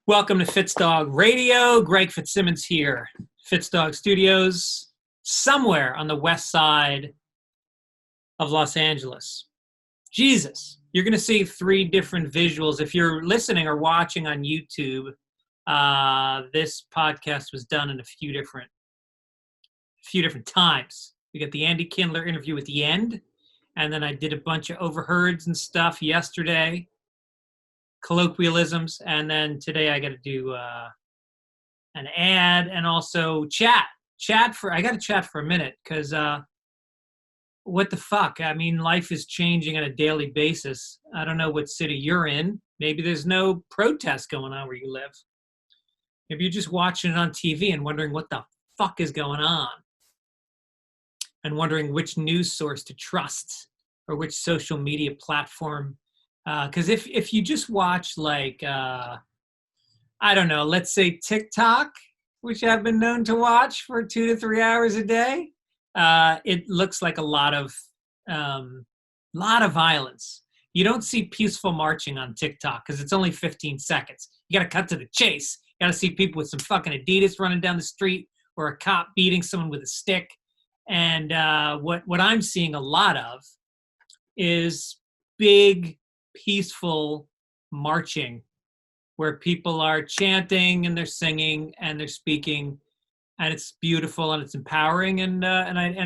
Welcome to Fitzdog Radio. Greg Fitzsimmons here. Fitzdog Studios, somewhere on the west side of Los Angeles. Jesus, you're going to see three different visuals. If you're listening or watching on YouTube, this podcast was done in a few different times. We got the Andy Kindler interview at the end, and then I did a bunch of overheards and stuff yesterday. Colloquialisms, and then today I got to do an ad and also chat. I got to chat for a minute because what the fuck? I mean, life is changing on a daily basis. I don't know what city you're in. Maybe there's no protest going on where you live. Maybe you're just watching it on TV and wondering what the fuck is going on, and wondering which news source to trust or which social media platform. Because if you just watch I don't know, let's say TikTok, which I've been known to watch for 2 to 3 hours a day, it looks like a lot of violence. You don't see peaceful marching on TikTok because it's only 15 seconds. You got to cut to the chase. You got to see people with some fucking Adidas running down the street or a cop beating someone with a stick. And what I'm seeing a lot of is big, peaceful marching where people are chanting and they're singing and they're speaking, and it's beautiful and it's empowering and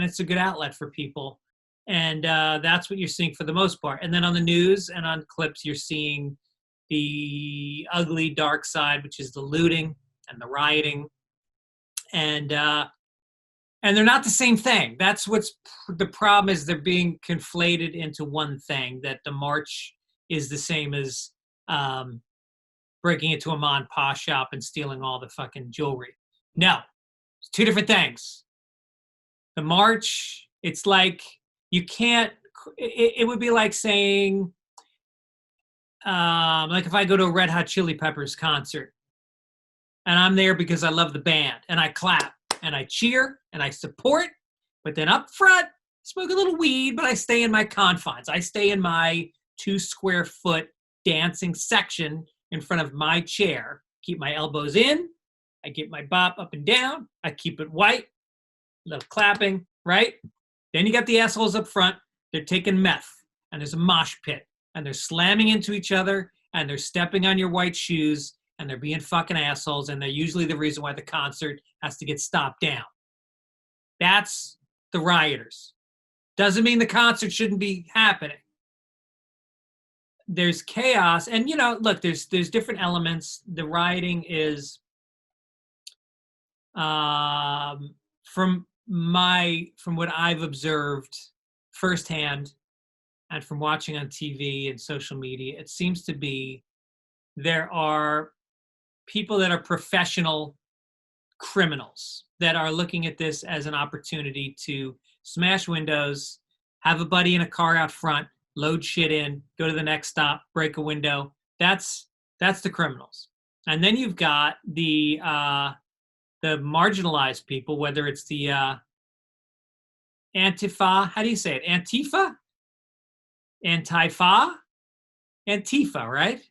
it's a good outlet for people, and that's what you're seeing for the most part. And then on the news and on clips, you're seeing the ugly dark side, which is the looting and the rioting, and they're not the same thing. That's what's the problem, is they're being conflated into one thing, that the march is the same as breaking into a ma and pa shop and stealing all the fucking jewelry. No, it's two different things. The march, it's like you can't, it would be like saying, like if I go to a Red Hot Chili Peppers concert and I'm there because I love the band and I clap and I cheer and I support, but then up front, smoke a little weed, but I stay in my confines. I stay in my 2 square foot dancing section in front of my chair. Keep my elbows in. I get my bop up and down. I keep it white. Little clapping, right? Then you got the assholes up front. They're taking meth, and there's a mosh pit, and they're slamming into each other, and they're stepping on your white shoes, and they're being fucking assholes, and they're usually the reason why the concert has to get stopped down. That's the rioters. Doesn't mean the concert shouldn't be happening. There's chaos, and look, there's different elements. The rioting is from what I've observed firsthand and from watching on TV and social media, it seems to be there are people that are professional criminals that are looking at this as an opportunity to smash windows, have a buddy in a car out front, load shit in, go to the next stop, break a window. That's the criminals. And then you've got the marginalized people, whether it's the Antifa, how do you say it? Antifa, right?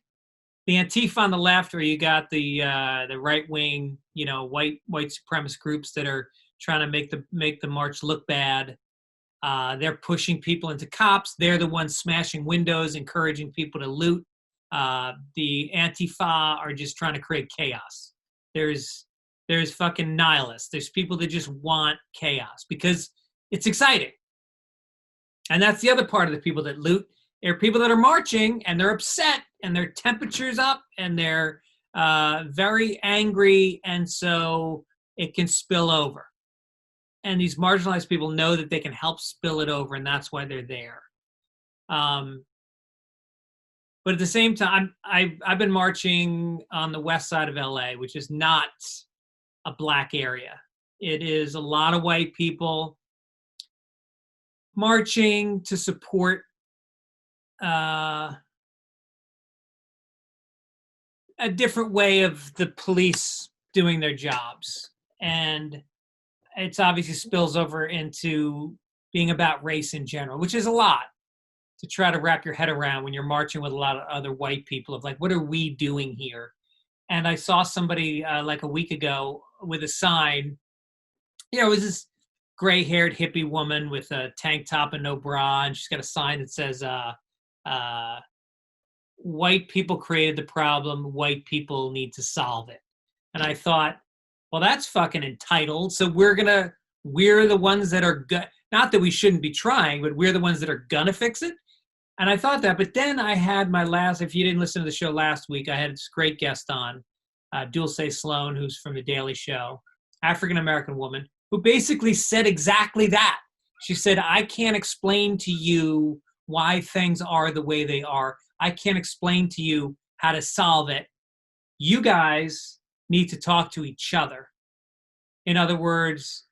The Antifa on the left, or you got the right wing, white supremacist groups that are trying to make the march look bad. They're pushing people into cops. They're the ones smashing windows, encouraging people to loot. The Antifa are just trying to create chaos. There's fucking nihilists. There's people that just want chaos because it's exciting. And that's the other part of the people that loot. There are people that are marching and they're upset and their temperature's up and they're very angry, and so it can spill over. And these marginalized people know that they can help spill it over, and that's why they're there. But at the same time, I've been marching on the west side of LA, which is not a black area. It is a lot of white people marching to support a different way of the police doing their jobs. And it's obviously spills over into being about race in general, which is a lot to try to wrap your head around when you're marching with a lot of other white people of like, what are we doing here? and I saw somebody like a week ago with a sign. You know, it was this gray-haired hippie woman with a tank top and no bra, and she's got a sign that says, white people created the problem, white people need to solve it. And I thought, well, that's fucking entitled. So we're the ones that are not that we shouldn't be trying, but we're the ones that are gonna fix it. And I thought that, but then I had if you didn't listen to the show last week, I had this great guest on, Dulce Sloan, who's from The Daily Show, African-American woman, who basically said exactly that. She said, I can't explain to you why things are the way they are. I can't explain to you how to solve it. You guys need to talk to each other. In other words,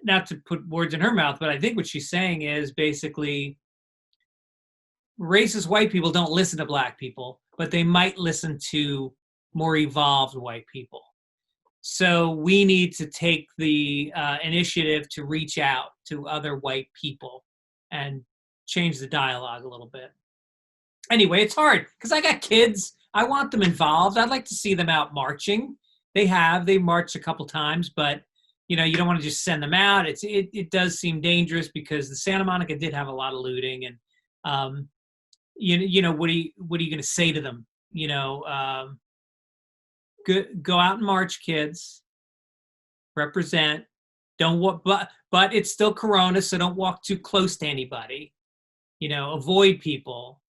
not to put words in her mouth, but I think what she's saying is basically racist white people don't listen to black people, but they might listen to more evolved white people. So we need to take the initiative to reach out to other white people and change the dialogue a little bit. Anyway, it's hard because I got kids. I want them involved. I'd like to see them out marching. They marched a couple times, but you know, you don't want to just send them out. It does seem dangerous because the Santa Monica did have a lot of looting, and you know, what are you going to say to them? You know, go out and march, kids. Represent. Don't walk, but it's still Corona, so don't walk too close to anybody. You know, avoid people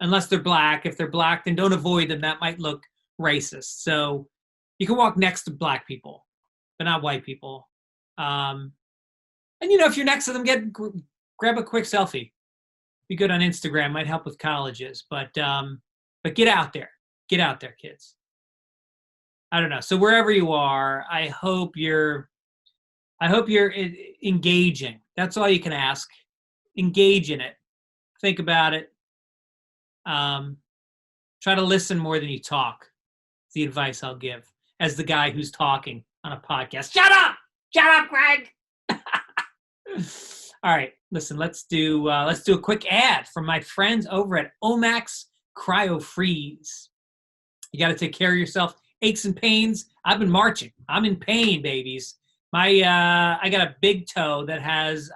unless they're black. If they're black, then don't avoid them. That might look racist. So you can walk next to black people, but not white people. And you know, if you're next to them, grab a quick selfie. Be good on Instagram. Might help with colleges, but get out there. Get out there, kids. I don't know. So wherever you are, I hope you're engaging. That's all you can ask. Engage in it. Think about it. Try to listen more than you talk. It's the advice I'll give as the guy who's talking on a podcast. Shut up! Shut up, Greg! All right, listen, let's do a quick ad from my friends over at Omax Cryo Freeze. You got to take care of yourself. Aches and pains. I've been marching. I'm in pain, babies. I got a big toe that has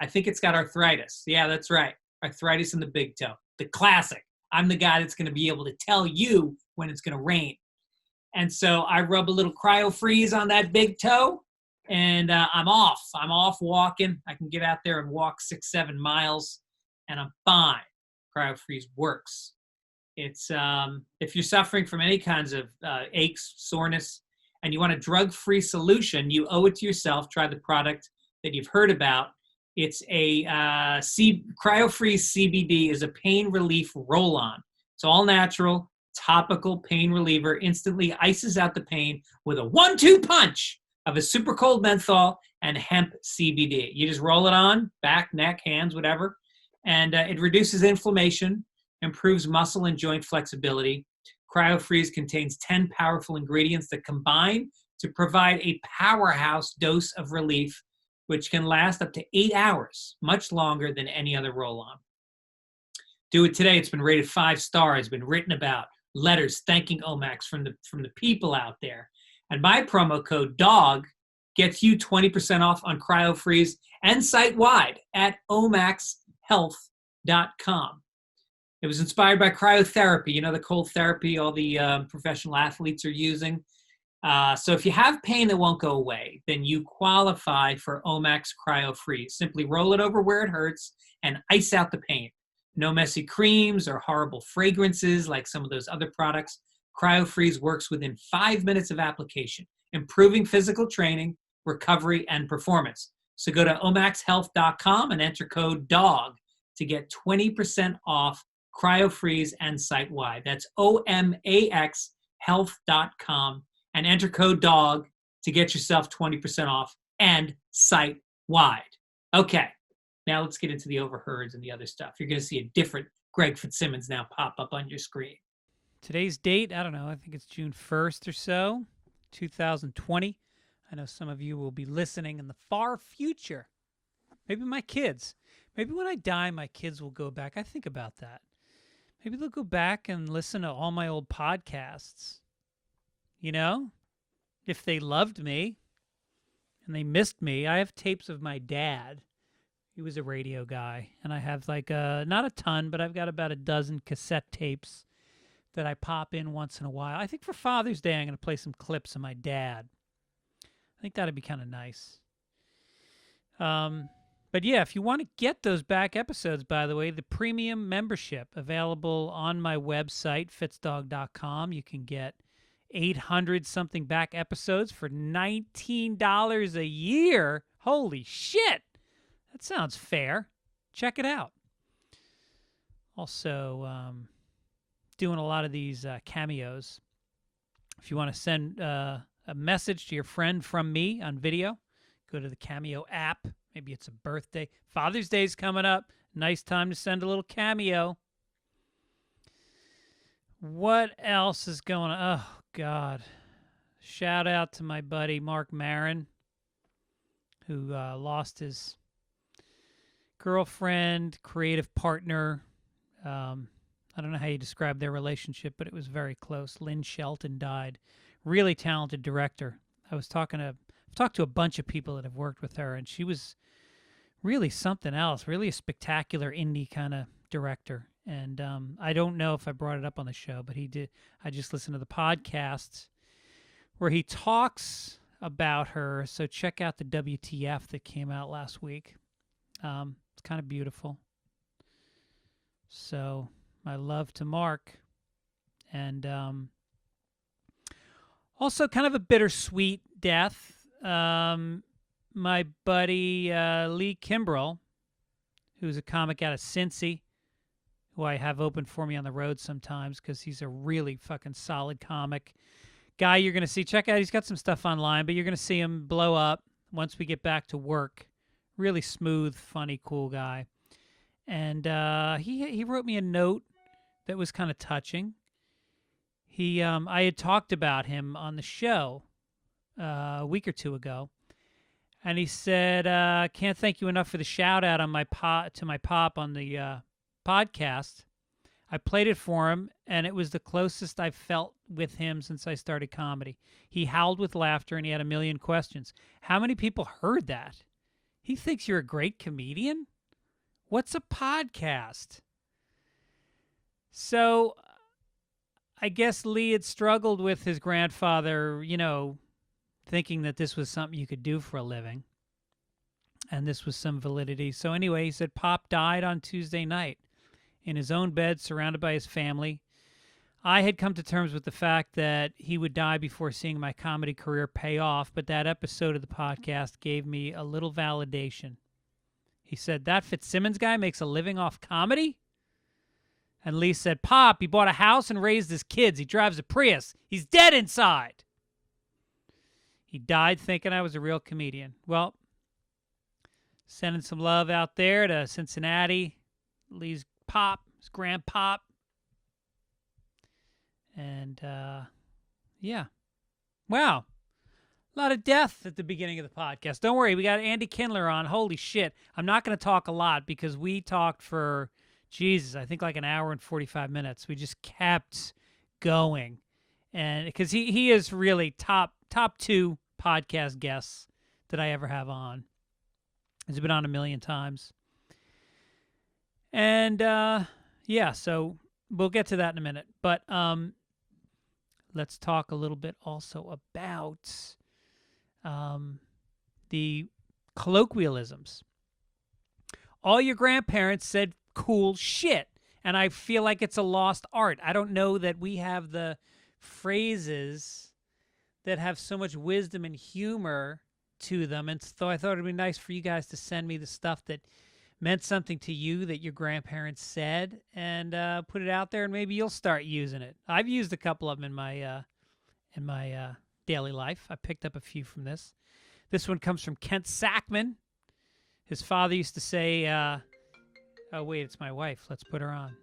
I think it's got arthritis. Yeah, that's right. Arthritis in the big toe. The classic. I'm the guy that's going to be able to tell you when it's going to rain. And so I rub a little cryo freeze on that big toe, and I'm off. I'm off walking. I can get out there and walk 6-7 miles, and I'm fine. Cryo freeze works. It's if you're suffering from any kinds of aches, soreness, and you want a drug-free solution, you owe it to yourself. Try the product that you've heard about. It's a CryoFreeze CBD is a pain relief roll-on. It's all natural, topical pain reliever. Instantly ices out the pain with a 1-2 punch of a super cold menthol and hemp CBD. You just roll it on, back, neck, hands, whatever, and it reduces inflammation, improves muscle and joint flexibility. CryoFreeze contains 10 powerful ingredients that combine to provide a powerhouse dose of relief, which can last up to 8 hours, much longer than any other roll-on. Do it today. It's been rated 5 stars, been written about, letters thanking Omax from the people out there. And my promo code DOG gets you 20% off on CryoFreeze and site-wide at omaxhealth.com. It was inspired by cryotherapy, you know, the cold therapy all the professional athletes are using. So if you have pain that won't go away, then you qualify for Omax CryoFreeze. Simply roll it over where it hurts and ice out the pain. No messy creams or horrible fragrances like some of those other products. CryoFreeze works within 5 minutes of application, improving physical training, recovery, and performance. So go to omaxhealth.com and enter code DOG to get 20% off CryoFreeze and site-wide. That's omaxhealth.com and enter code DOG to get yourself 20% off and site-wide. Okay, now let's get into the overheards and the other stuff. You're going to see a different Greg Fitzsimmons now pop up on your screen. Today's date, I don't know, I think it's June 1st or so, 2020. I know some of you will be listening in the far future. Maybe my kids. Maybe when I die, my kids will go back. I think about that. Maybe they'll go back and listen to all my old podcasts. You know? If they loved me and they missed me. I have tapes of my dad. He was a radio guy. And I have like not a ton, but I've got about a dozen cassette tapes that I pop in once in a while. I think for Father's Day, I'm going to play some clips of my dad. I think that'd be kind of nice. But yeah, if you want to get those back episodes, by the way, the premium membership available on my website, fitzdog.com. You can get 800-something back episodes for $19 a year. Holy shit! That sounds fair. Check it out. Also, doing a lot of these cameos. If you want to send a message to your friend from me on video, go to the Cameo app. Maybe it's a birthday. Father's Day's coming up. Nice time to send a little cameo. What else is going on? Oh, God. Shout out to my buddy Mark Maron, who lost his girlfriend, creative partner. I don't know how you describe their relationship, but it was very close. Lynn Shelton died. Really talented director. I've talked to a bunch of people that have worked with her, and she was really something else, really a spectacular indie kind of director. And I don't know if I brought it up on the show, but he did. I just listened to the podcast where he talks about her. So check out the WTF that came out last week. It's kind of beautiful. So my love to Mark. And also kind of a bittersweet death. My buddy Lee Kimbrell, who's a comic out of Cincy, who I have open for me on the road sometimes because he's a really fucking solid comic. Guy you're going to see. Check out, he's got some stuff online, but you're going to see him blow up once we get back to work. Really smooth, funny, cool guy. And he wrote me a note that was kind of touching. I had talked about him on the show a week or two ago, and he said, "Can't thank you enough for the shout out on my to my pop on the podcast. I played it for him, and it was the closest I've felt with him since I started comedy. He howled with laughter, and he had a million questions. How many people heard that? He thinks you're a great comedian? What's a podcast?" So I guess Lee had struggled with his grandfather, thinking that this was something you could do for a living. And this was some validity. So anyway, he said Pop died on Tuesday night in his own bed, surrounded by his family. I had come to terms with the fact that he would die before seeing my comedy career pay off, but that episode of the podcast gave me a little validation. He said, "That Fitzsimmons guy makes a living off comedy?" And Lee said, "Pop, he bought a house and raised his kids. He drives a Prius. He's dead inside." He died thinking I was a real comedian. Well, sending some love out there to Cincinnati, Lee's pop, his grandpop. And, yeah. Wow. A lot of death at the beginning of the podcast. Don't worry, we got Andy Kindler on. Holy shit. I'm not going to talk a lot because we talked for, Jesus, I think like an hour and 45 minutes. We just kept going. And because he is really top 2 podcast guests that I ever have on. He's been on a million times. And, yeah, so we'll get to that in a minute. But let's talk a little bit also about the colloquialisms. All your grandparents said cool shit, and I feel like it's a lost art. I don't know that we have the phrases that have so much wisdom and humor to them, and so I thought it'd be nice for you guys to send me the stuff that meant something to you that your grandparents said, and put it out there, and maybe you'll start using it. I've used a couple of them in my daily life. I picked up a few from this. This one comes from Kent Sackman. His father used to say, oh, wait, it's my wife. Let's put her on.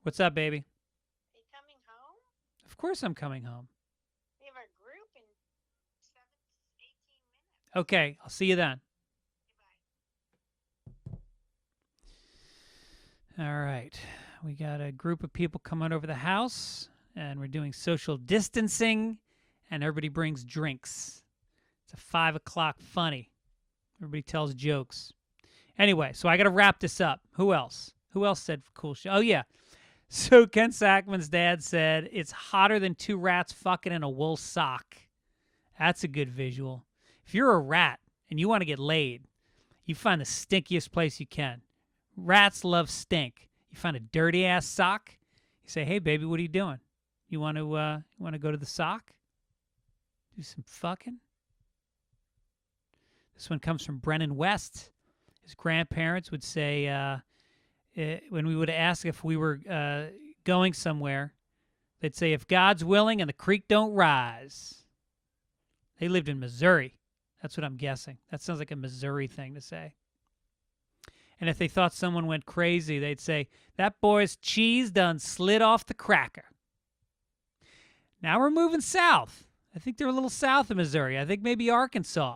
What's up, baby? Are you coming home? Of course I'm coming home. We have our group in 18 minutes. Okay, I'll see you then. Goodbye. All right. We got a group of people coming over the house, and we're doing social distancing, and everybody brings drinks. It's a 5 o'clock funny. Everybody tells jokes. Anyway, so I got to wrap this up. Who else? Who else said cool shit? Oh, yeah. So Ken Sackman's dad said, it's hotter than 2 rats fucking in a wool sock. That's a good visual. If you're a rat and you want to get laid, you find the stinkiest place you can. Rats love stink. You find a dirty-ass sock. You say, hey, baby, what are you doing? You want to go to the sock? Do some fucking? This one comes from Brennan West. His grandparents would say, when we would ask if we were going somewhere, they'd say, if God's willing and the creek don't rise. They lived in Missouri. That's what I'm guessing. That sounds like a Missouri thing to say. And if they thought someone went crazy, they'd say, that boy's cheese done slid off the cracker. Now we're moving south. I think they're a little south of Missouri. I think maybe Arkansas.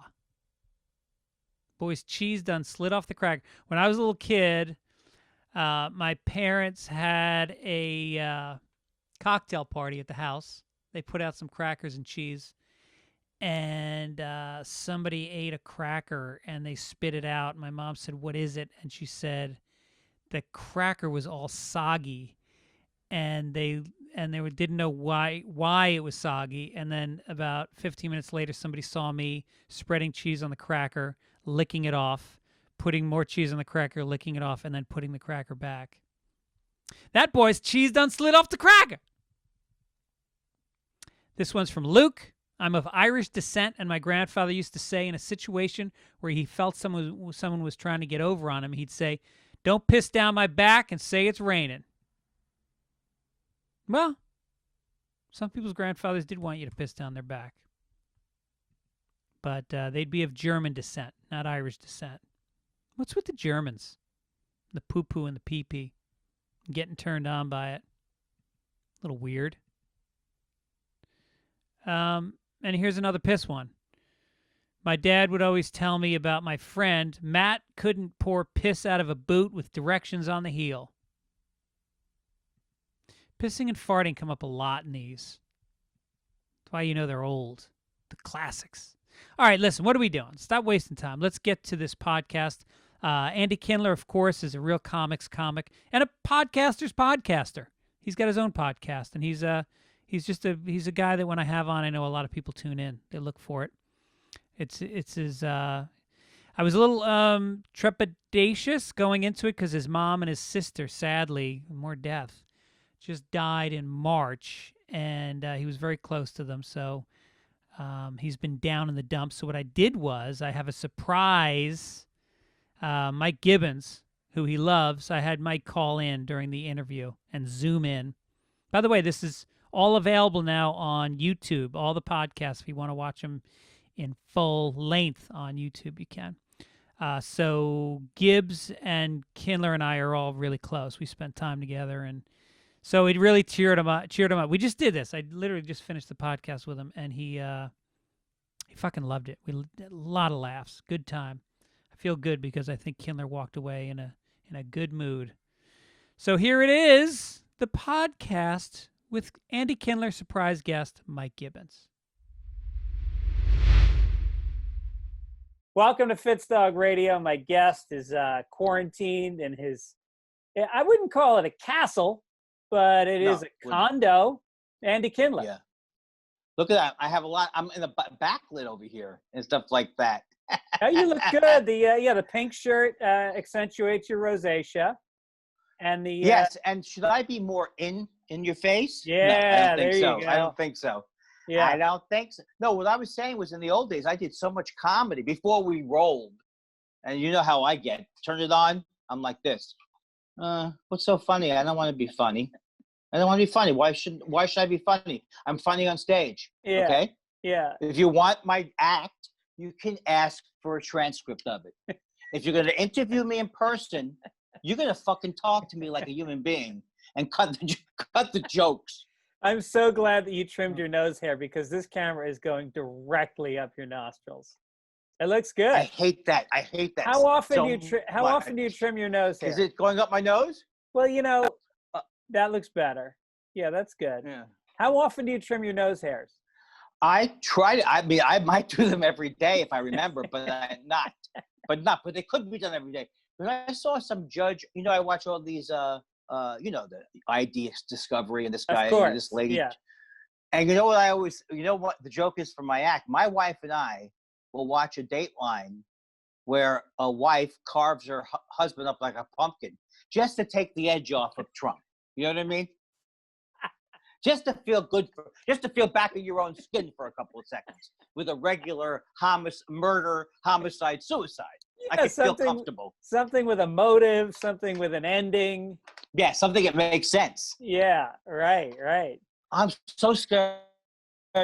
Boy's cheese done slid off the cracker. When I was a little kid, my parents had a cocktail party at the house. They put out some crackers and cheese. And somebody ate a cracker and they spit it out. My mom said, what is it? And she said the cracker was all soggy, and they didn't know why it was soggy. And then about 15 minutes later, somebody saw me spreading cheese on the cracker, licking it off, putting more cheese on the cracker, licking it off, and then putting the cracker back. That boy's cheese done slid off the cracker. This one's from Luke. I'm of Irish descent, and my grandfather used to say in a situation where he felt someone was trying to get over on him, he'd say, don't piss down my back and say it's raining. Well, some people's grandfathers did want you to piss down their back. But they'd be of German descent, not Irish descent. What's with the Germans? The poo-poo and the pee-pee. Getting turned on by it. A little weird. And here's another piss one. My dad would always tell me about my friend. Matt couldn't pour piss out of a boot with directions on the heel. Pissing and farting come up a lot in these. That's why you know they're old. The classics. All right, listen, what are we doing? Stop wasting time. Let's get to this podcast. Andy Kindler, of course, is a real comics comic and a podcaster's podcaster. He's got his own podcast, and he's a guy that when I have on, I know a lot of people tune in. They look for it. It's his. I was a little trepidatious going into it because his mom and his sister, sadly, more death, just died in March, and he was very close to them. So he's been down in the dumps. So what I did was I have a surprise. Mike Gibbons, who he loves, I had Mike call in during the interview and zoom in. By the way, this is all available now on YouTube. All the podcasts, if you want to watch them in full length on YouTube, you can. So Gibbs and Kindler and I are all really close. We spent time together, and so it really cheered him up. We just did this. I literally just finished the podcast with him, and he fucking loved it. We had a lot of laughs. Good time. I feel good because I think Kindler walked away in a good mood. So here it is, the podcast with Andy Kindler, surprise guest, Mike Gibbons. Welcome to Fitzdog Radio. My guest is quarantined in his, I wouldn't call it a castle, but it is a condo. Andy Kindler. Yeah. Look at that. I have a lot. I'm in the backlit over here and stuff like that. Oh, you look good. The pink shirt accentuates your rosacea. And the yes, and should I be more in your face? Yeah, no, I don't think there so. you go. I don't think so. Yeah, I don't think so. No, what I was saying was in the old days, I did so much comedy before we rolled, and you know how I get. Turn it on, I'm like this. What's so funny? I don't want to be funny. I don't want to be funny. Why should I be funny? I'm funny on stage. Yeah. Okay. Yeah. If you want my act, you can ask for a transcript of it. If you're going to interview me in person, you're going to fucking talk to me like a human being and cut the jokes. I'm so glad that you trimmed your nose hair because this camera is going directly up your nostrils. It looks good. I hate that. How often do you trim your nose hair? Is it going up my nose? Well, you know, Uh, that looks better. Yeah, that's good. Yeah. How often do you trim your nose hairs? I try to. I mean, I might do them every day if I remember, but not. But they could be done every day. But I saw some judge. You know, I watch all these. You know, the ID Discovery and this guy, Of course. this lady. Yeah. And you know what I always. You know what the joke is for my act. My wife and I will watch a Dateline where a wife carves her husband up like a pumpkin just to take the edge off of Trump. You know what I mean? Just to feel good, just to feel back in your own skin for a couple of seconds with a regular murder, homicide, suicide. I can feel comfortable. Something with a motive, something with an ending. Yeah, something that makes sense. Yeah, right. I'm so scared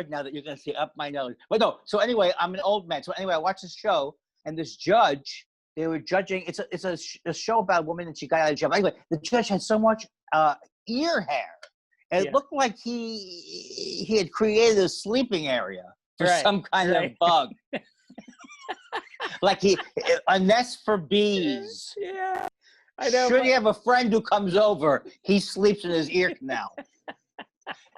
now that you're going to see up my nose. But no, so anyway, I'm an old man. So anyway, I watched this show, and this judge, they were judging. It's a show about a woman, and she got out of jail. Anyway, the judge had so much ear hair. And it looked like he had created a sleeping area for some kind of bug. Like a nest for bees. Yeah, I know. Should he have a friend who comes over, he sleeps in his ear canal.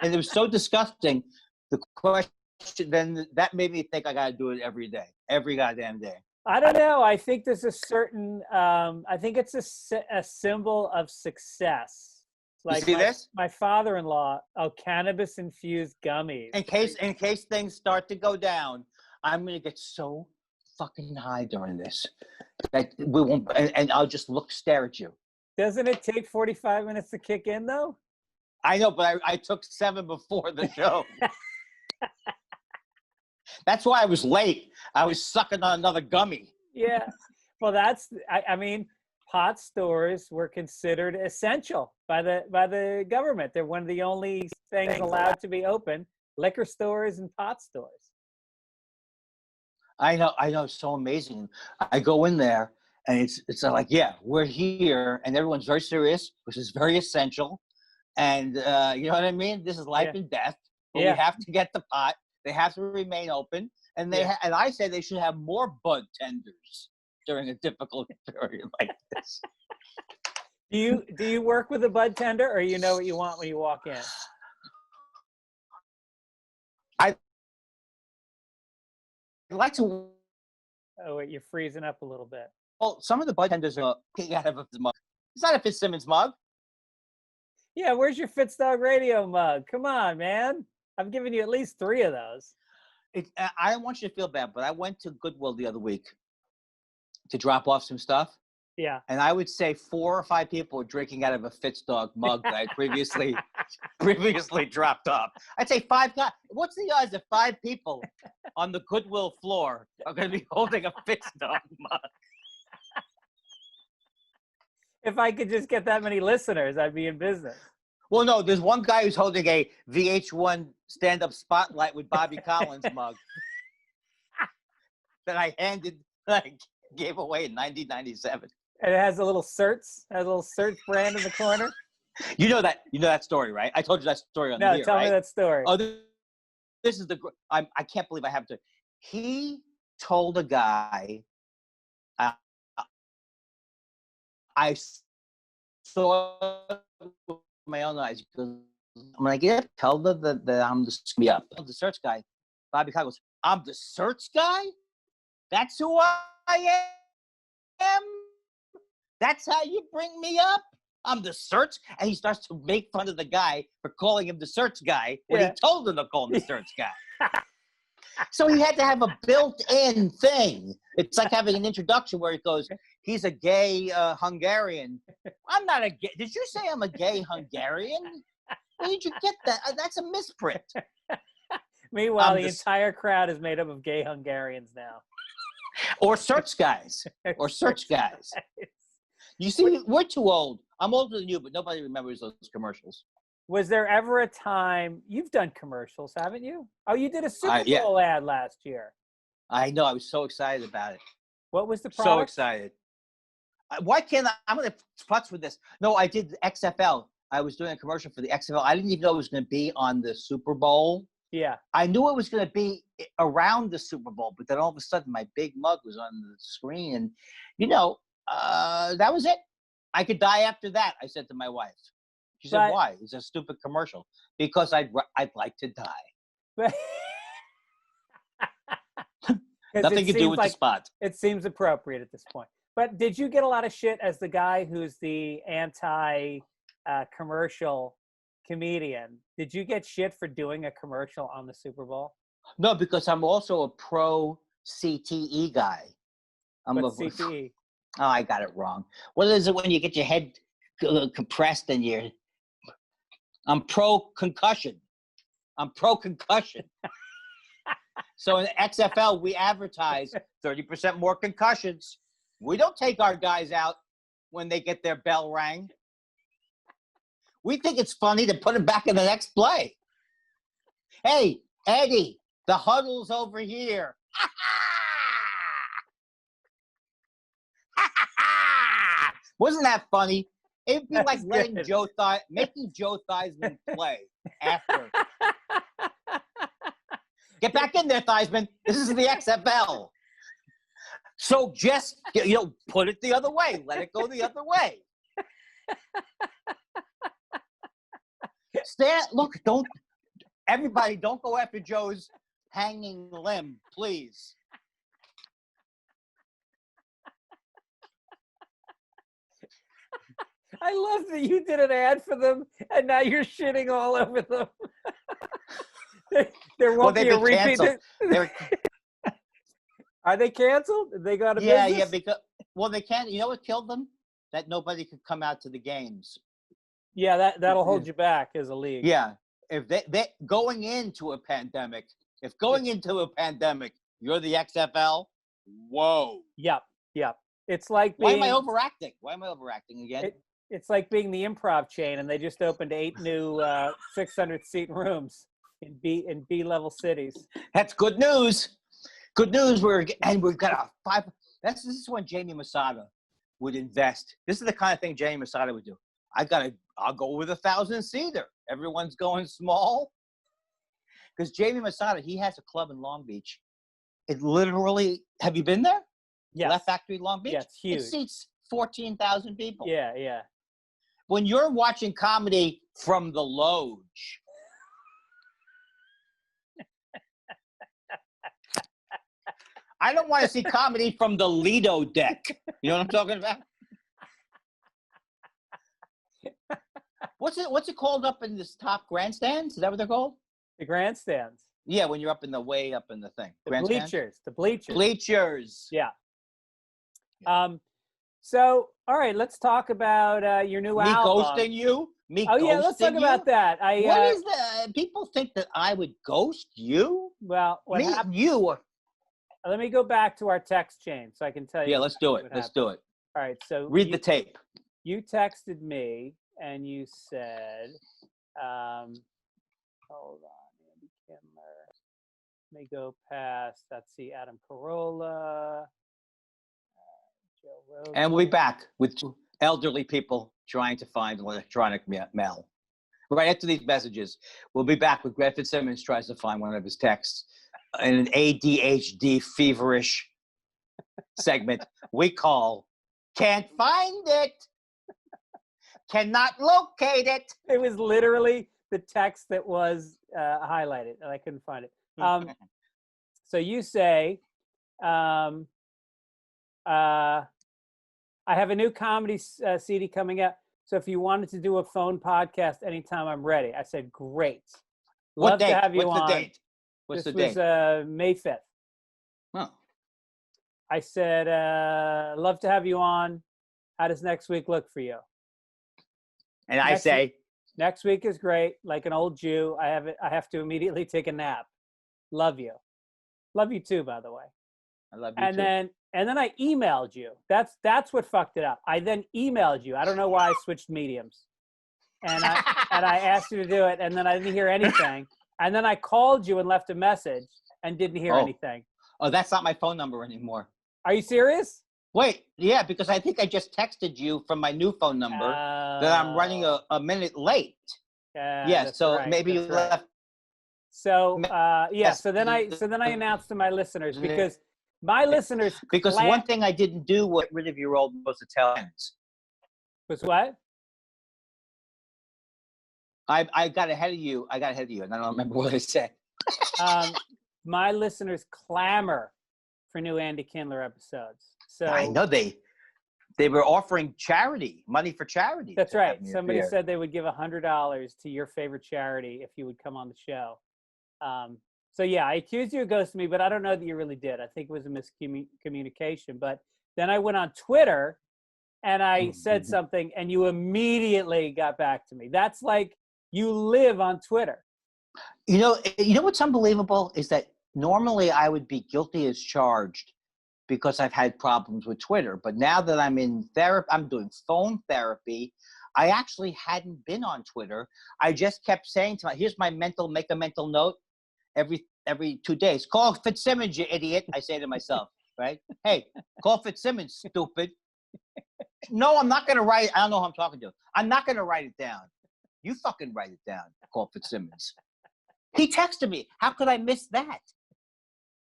And it was so disgusting. The question, then that made me think I got to do it every day, every goddamn day. I don't know. I think there's a certain, I think it's a symbol of success. Like you see this? My father-in-law, cannabis-infused gummies. In case things start to go down, I'm gonna get so fucking high during this that we won't, and I'll just stare at you. Doesn't it take 45 minutes to kick in, though? I know, but I took 7 before the show. That's why I was late. I was sucking on another gummy. Yeah. Well, I mean, pot stores were considered essential by the government. They're one of the only things allowed to be open, liquor stores and pot stores. I know, it's so amazing. I go in there and it's like, yeah, we're here, and everyone's very serious, which is very essential. And you know what I mean? This is life and death. But we have to get the pot. They have to remain open, and and I say they should have more bud tenders during a difficult period like this. Do you work with a bud tender, or you know what you want when you walk in? I like to. Oh wait, you're freezing up a little bit. Well, some of the bud tenders are picking out of a mug. It's not a Fitzsimmons mug. Yeah, where's your Fitzdog radio mug? Come on, man. I've given you at least 3 of those. I don't want you to feel bad, but I went to Goodwill the other week to drop off some stuff. Yeah. And I would say 4 or 5 people were drinking out of a Fitzdog mug that I previously dropped off. I'd say 5 guys. What's the odds that 5 people on the Goodwill floor are going to be holding a Fitzdog mug? If I could just get that many listeners, I'd be in business. Well, no, there's one guy who's holding a VH1 stand-up spotlight with Bobby Collins mug that I gave away in 1997. And it has a little Certs, brand in the corner. You know that story, right? I told you that story on the air, No, tell me that story. Oh, this is I can't believe I have to. He told a guy, I saw with my own eyes. He goes, when I get up, tell them that I'm the search guy. Bobby Coggles, I'm the search guy? That's who I am? That's how you bring me up? I'm the search? And he starts to make fun of the guy for calling him the search guy when he told him to call him the search guy. So he had to have a built-in thing. It's like having an introduction where he goes, he's a gay Hungarian. I'm not a gay. Did you say I'm a gay Hungarian? Where did you get that? That's a misprint. Meanwhile, the entire crowd is made up of gay Hungarians now. Or search guys. You see, we're too old. I'm older than you, but nobody remembers those commercials. Was there ever a time, you've done commercials, haven't you? Oh, you did a Super Bowl ad last year. I know. I was so excited about it. What was the product? So excited. Why can't I'm going to putz with this. No, I did the XFL. I was doing a commercial for the XFL. I didn't even know it was going to be on the Super Bowl. Yeah. I knew it was going to be around the Super Bowl, but then all of a sudden my big mug was on the screen. And, that was it. I could die after that, I said to my wife. She said, But- why? It's a stupid commercial. Because I'd like to die. But 'cause Nothing it to do seems with like the spot. it seems appropriate at this point. But did you get a lot of shit as the guy who's the anti-commercial comedian? Did you get shit for doing a commercial on the Super Bowl? No, because I'm also a pro CTE guy. What's CTE? Oh, I got it wrong. What is it when you get your head compressed and you're... I'm pro concussion. So in XFL, we advertise 30% more concussions. We don't take our guys out when they get their bell rang. We think it's funny to put them back in the next play. Hey, Eddie, the huddle's over here. Wasn't that funny? It'd be like letting making Joe Theismann play after. Get back in there, Theismann. This is the XFL. So just, put it the other way. Let it go the other way. Everybody, don't go after Joe's hanging limb, please. I love that you did an ad for them, and now you're shitting all over them. There won't be a repeat. Are they canceled? They got a business? Yeah, because they can't. You know what killed them? That nobody could come out to the games. Yeah, that'll hold you back as a league. Yeah, if they going into a pandemic, you're the XFL. Whoa. Yep. It's like Why am I overacting? Why am I overacting again? It's like being the Improv chain, and they just opened 8 new 600-seat rooms in B level cities. That's good news. Good news. We've got a 5. This is when Jamie Masada would invest. This is the kind of thing Jamie Masada would do. I'll go with 1,000-seater. Everyone's going small. Because Jamie Masada, he has a club in Long Beach. It literally, have you been there? Yes. Left Factory, Long Beach? Yeah, it's huge. It seats 14,000 people. Yeah. When you're watching comedy from the Loge, I don't want to see comedy from the Lido deck. You know what I'm talking about? What's it called up in this top grandstands? Is that what they're called? The grandstands. Yeah, when you're way up in the thing. The bleachers. Bleachers. Yeah. So, all right, let's talk about your new album. Ghosting you? Let's talk about that. What is that? People think that I would ghost you? Well, what happened? You. Let me go back to our text chain so I can tell you. Yeah, let's do it. All right, so read the tape. You texted me and you said, hold on, Andy Kindler. Let me go past, let's see, Adam Carolla, Joe Rogan. And we'll be back with elderly people trying to find electronic mail. Right after these messages, we'll be back with Greg Fitzsimmons tries to find one of his texts in an ADHD feverish segment we call Can't Find It. Cannot locate it. It was literally the text that was highlighted, and I couldn't find it. So you say, I have a new comedy CD coming out. So if you wanted to do a phone podcast anytime, I'm ready. I said, great. Love to have you on. What's the date? What's the date? This was May 5th. Oh. I said, love to have you on. How does next week look for you? And I say, next week is great. Like an old Jew, I have to immediately take a nap. Love you. Love you too, by the way. I love you too. And then I emailed you. That's what fucked it up. I then emailed you. I don't know why I switched mediums. And I asked you to do it, and then I didn't hear anything. And then I called you and left a message and didn't hear anything. Oh, that's not my phone number anymore. Are you serious? Wait, yeah, because I think I just texted you from my new phone number that I'm running a minute late. Yes, so right. Maybe you left. So so then I announced to my listeners because my listeners one thing I didn't do was get rid of your old Rosatellians. Was what? I got ahead of you. And I don't remember what I said. My listeners clamor for new Andy Kindler episodes. So I know they were offering money for charity. That's right. to Somebody appear. said they would give $100 to your favorite charity if you would come on the show. So yeah, I accused you of ghosting me, but I don't know that you really did. I think it was a miscommunication. But then I went on Twitter and I said something, and you immediately got back to me. That's like you live on Twitter. You know what's unbelievable is that normally I would be guilty as charged because I've had problems with Twitter. But now that I'm in therapy, I'm doing phone therapy. I actually hadn't been on Twitter. I just kept saying to here's my make a mental note every 2 days. Call Fitzsimmons, you idiot. I say to myself, right? Hey, call Fitzsimmons, stupid. No, I'm not going to write. I don't know who I'm talking to. I'm not going to write it down. You fucking write it down. Call Fitzsimmons. He texted me. How could I miss that?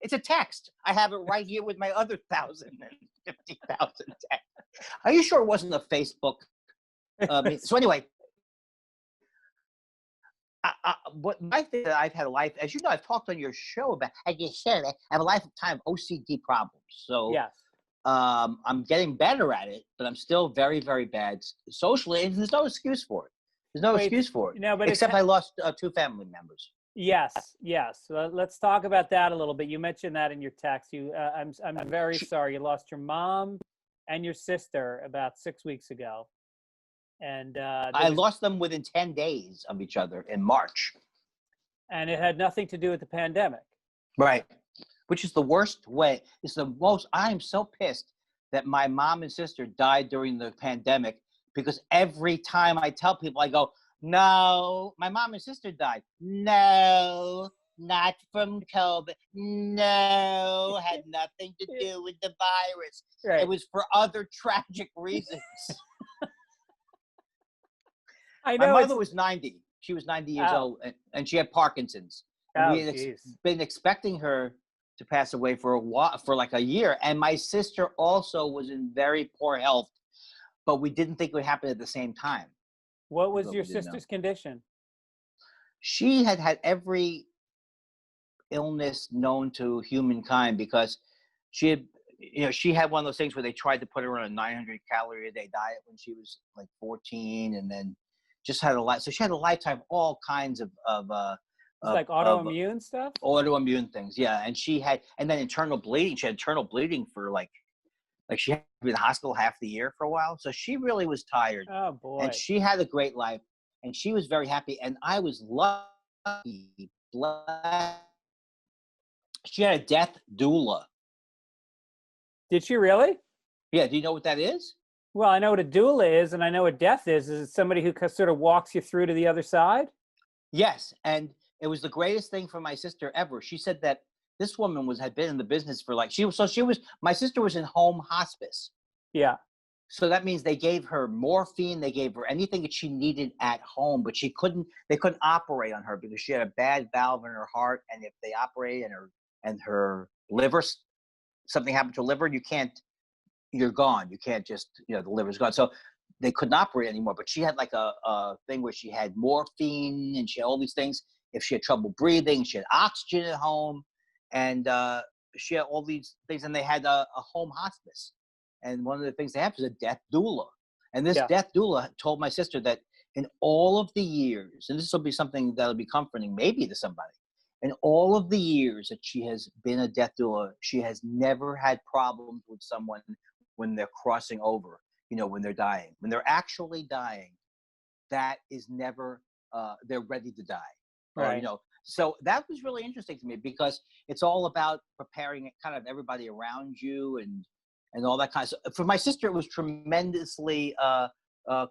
It's a text. I have it right here with my other 1,050,000 texts. Are you sure it wasn't a Facebook? So anyway, what my thing that I've had a life, as you know, I've talked on your show about. I just said I have a lifetime of OCD problems. So Yes. I'm getting better at it, but I'm still very, very bad socially, and there's no excuse for it. No, but except I lost 2 family members. Yes. Let's talk about that a little bit. You mentioned that in your text. I'm very sorry. You lost your mom and your sister about 6 weeks ago, and I lost them within 10 days of each other in March. And it had nothing to do with the pandemic. Right. Which is the worst way. It's the most. I am so pissed that my mom and sister died during the pandemic, because every time I tell people, I go, no, my mom and sister died. No, not from COVID. No, had nothing to do with the virus. Right. It was for other tragic reasons. I know. My mother was 90. She was 90 years old, and she had Parkinson's. And we had been expecting her to pass away for a while, for like a year. And my sister also was in very poor health, but we didn't think it would happen at the same time. What was your sister's condition? She had every illness known to humankind, because she had one of those things where they tried to put her on a 900 calorie a day diet when she was like 14, and then just had so she had a lifetime of all kinds of like autoimmune stuff? Autoimmune things, yeah. And then internal bleeding. She had internal bleeding for like she had to be in the hospital half the year for a while. So she really was tired. Oh, boy. And she had a great life, and she was very happy. And I was lucky. She had a death doula. Did she really? Yeah. Do you know what that is? Well, I know what a doula is, and I know what death is. Is it somebody who sort of walks you through to the other side? Yes. And it was the greatest thing for my sister ever. She said that this woman had been in the business for my sister was in home hospice. Yeah. So that means they gave her morphine, they gave her anything that she needed at home, but they couldn't operate on her because she had a bad valve in her heart. And if they operate and her liver, something happened to her liver, you're gone. You can't just, the liver's gone. So they couldn't operate anymore, but she had like a thing where she had morphine and she had all these things. If she had trouble breathing, she had oxygen at home, and she had all these things, and they had a home hospice. And one of the things they have is a death doula. And this death doula told my sister that in all of the years, and this will be something that'll be comforting maybe to somebody, in all of the years that she has been a death doula, she has never had problems with someone when they're crossing over, when they're dying. When they're actually dying, that is never, they're ready to die. Right. So that was really interesting to me, because it's all about preparing kind of everybody around you and all that kind of stuff. For my sister, it was tremendously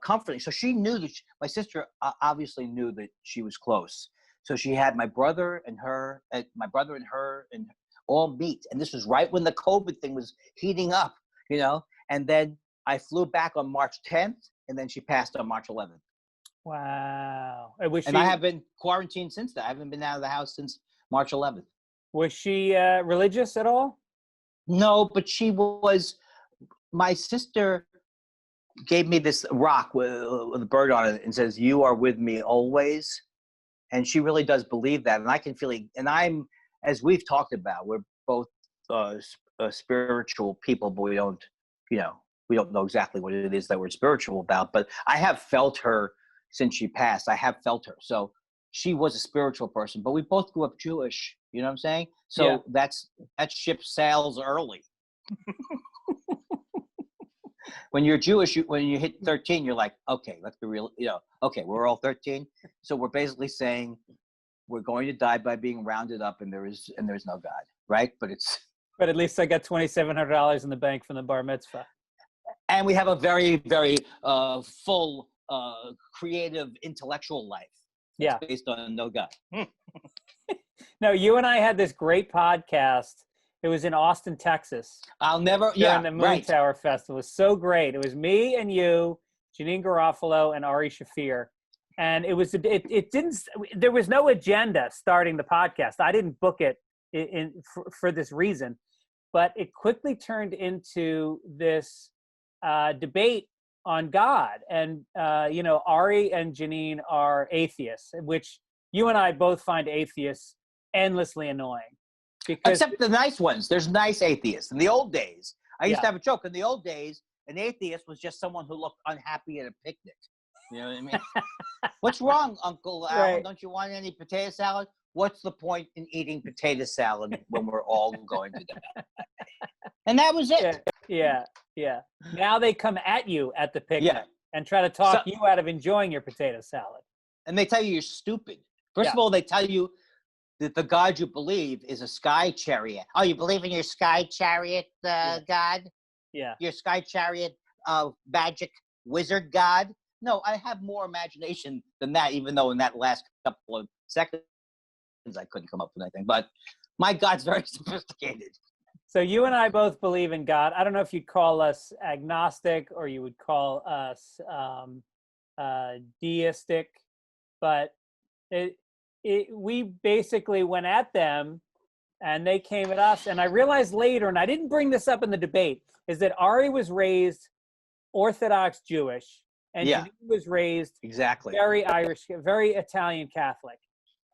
comforting. So she knew that my sister obviously knew that she was close. So she had my brother and her and all meet. And this was right when the COVID thing was heating up, and then I flew back on March 10th, and then she passed on March 11th. Wow. And I have been quarantined since then. I haven't been out of the house since March 11th. Was she religious at all? No, but she was. My sister gave me this rock with a bird on it and says, "You are with me always." And she really does believe that. And I can feel it. And I'm, as we've talked about, we're both spiritual people, but we don't know exactly what it is that we're spiritual about. But I have felt her since she passed. I have felt her. So she was a spiritual person, but we both grew up Jewish. You know what I'm saying? So that ship sails early. When you're Jewish, when you hit 13, you're like, okay, let's be real. Okay, we're all 13. So we're basically saying we're going to die by being rounded up, and there's no God, right? But at least I got $2,700 in the bank from the bar mitzvah. And we have a very, very full, creative, intellectual life. That's based on no God. No, you and I had this great podcast. It was in Austin, Texas. During the Moon Tower Festival. It was so great. It was me and you, Janine Garofalo, and Ari Shafir. And there was no agenda starting the podcast. I didn't book it for this reason, but it quickly turned into this debate on God. And, Ari and Janine are atheists, which you and I both find atheists endlessly annoying. Except the nice ones. There's nice atheists. In the old days, I used to have a joke. In the old days, an atheist was just someone who looked unhappy at a picnic. You know what I mean? What's wrong, Uncle Al? Right. Don't you want any potato salad? What's the point in eating potato salad when we're all going to die? And that was it. Yeah. Now they come at you at the picnic and try to talk you out of enjoying your potato salad. And they tell you you're stupid. First of all, they tell you that the God you believe is a sky chariot. Oh, you believe in your sky chariot God? Yeah. Your sky chariot magic wizard God? No, I have more imagination than that, even though in that last couple of seconds I couldn't come up with anything. But my God's very sophisticated. So you and I both believe in God. I don't know if you'd call us agnostic or you would call us deistic, but we basically went at them and they came at us. And I realized later, and I didn't bring this up in the debate, is that Ari was raised Orthodox Jewish and he was raised very Irish, very Italian Catholic.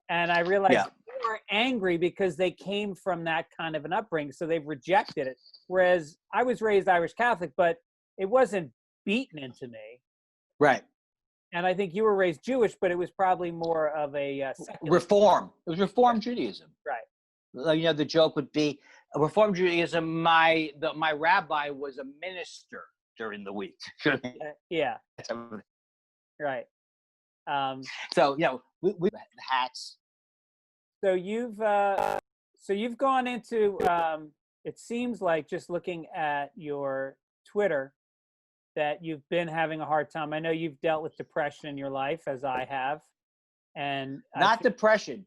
And I realized they were angry because they came from that kind of an upbringing, so they've rejected it. Whereas I was raised Irish Catholic, but it wasn't beaten into me. Right. And I think you were raised Jewish, but it was probably more of a Reform. It was Reform Judaism. Right. The joke would be Reform Judaism. My rabbi was a minister during the week. Yeah. Right. So we hats. So you've gone into. It seems like just looking at your Twitter that you've been having a hard time. I know you've dealt with depression in your life, as I have, and depression,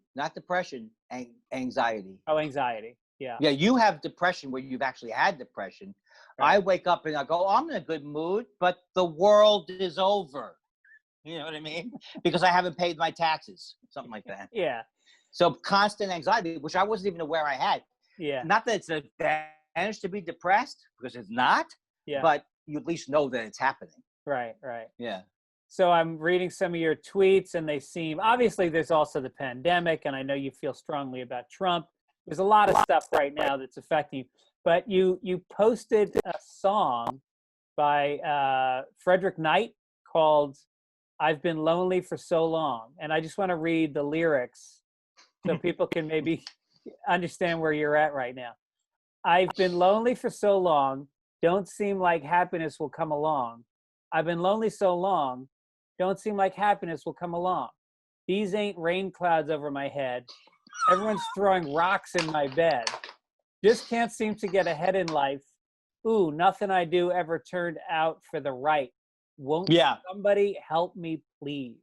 anxiety. Oh, anxiety. Yeah. Yeah, you have depression where you've actually had depression. Right. I wake up and I go, I'm in a good mood, but the world is over. You know what I mean? Because I haven't paid my taxes, something like that. Yeah. So constant anxiety, which I wasn't even aware I had. Yeah. Not that it's an advantage to be depressed, because it's not. Yeah. But you at least know that it's happening. Right. Yeah. So I'm reading some of your tweets, and they seem, obviously there's also the pandemic, and I know you feel strongly about Trump. There's a lot of stuff right now that's affecting you. But you posted a song by Frederick Knight called I've Been Lonely for So Long. And I just want to read the lyrics so people can maybe understand where you're at right now. I've been lonely for so long, don't seem like happiness will come along. I've been lonely so long, don't seem like happiness will come along. These ain't rain clouds over my head. Everyone's throwing rocks in my bed. Just can't seem to get ahead in life. Ooh, nothing I do ever turned out for the right. Won't somebody help me, please?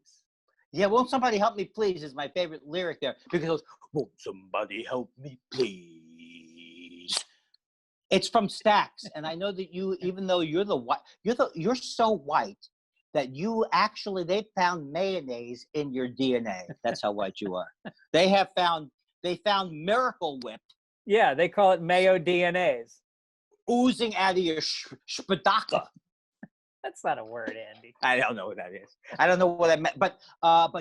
Yeah, won't somebody help me, please, is my favorite lyric there. Because it goes, won't somebody help me, please? It's from Stax, and I know that you, even though you're so white that you actually, they found mayonnaise in your DNA. That's how white you are. They found Miracle Whip. Yeah, they call it mayo DNAs. Oozing out of your spadaka. That's not a word, Andy. I don't know what that is. I don't know what I meant, but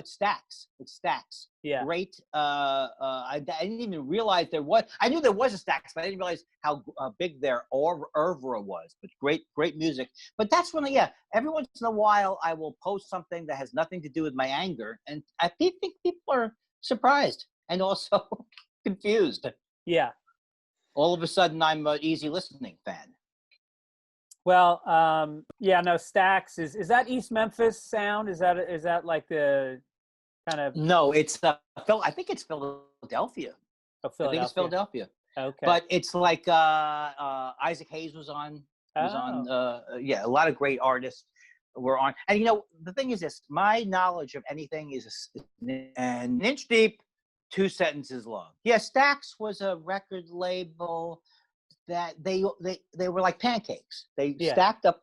Stacks. It's Stacks. Yeah. Great. I didn't even realize there was. I knew there was a Stacks, but I didn't realize how big their oeuvre was. But great music. But that's when, every once in a while I will post something that has nothing to do with my anger, and I think people are surprised and also confused. Yeah. All of a sudden, I'm an easy listening fan. Well, no, Stacks is that East Memphis sound? Is that like the kind of? No, it's I think it's Philadelphia. Oh, I think it's Philadelphia. Okay. But it's like Isaac Hayes was on. A lot of great artists were on. And the thing is this: my knowledge of anything is an inch deep, 2 sentences long. Yeah, Stax was a record label that they were like pancakes. They stacked up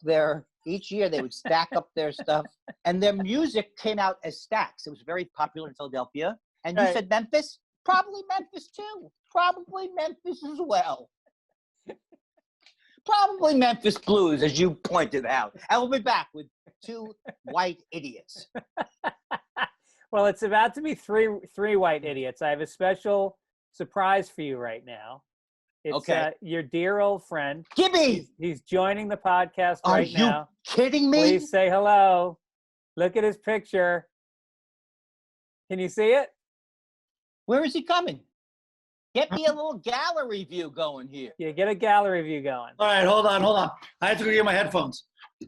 each year they would stack up their stuff, and their music came out as stacks. It was very popular in Philadelphia. And you said Memphis? Probably Memphis too. Probably Memphis as well. Probably Memphis Blues, as you pointed out. I will be back with 2 white idiots. Well, it's about to be three white idiots. I have a special surprise for you right now. It's your dear old friend. Gibby! He's joining the podcast right now. Are you kidding me? Please say hello. Look at his picture. Can you see it? Where is he coming? Get me a little gallery view going here. Yeah, get a gallery view going. All right, hold on. I have to go get my headphones.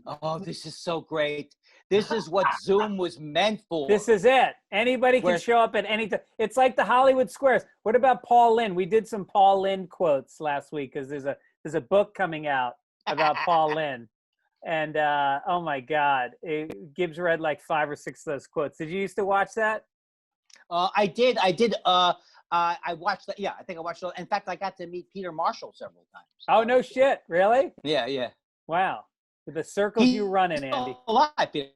Oh, this is so great. This is what Zoom was meant for. This is it. Anybody can show up at any time. It's like the Hollywood Squares. What about Paul Lynde? We did some Paul Lynde quotes last week because there's a book coming out about Paul Lynde. And oh my God, Gibbs read like 5 or 6 of those quotes. Did you used to watch that? I did. I watched that. Yeah, I think I watched it. In fact, I got to meet Peter Marshall several times. Oh, no shit. Really? Yeah. Wow. The circles you run in, Andy. Alive, Peter.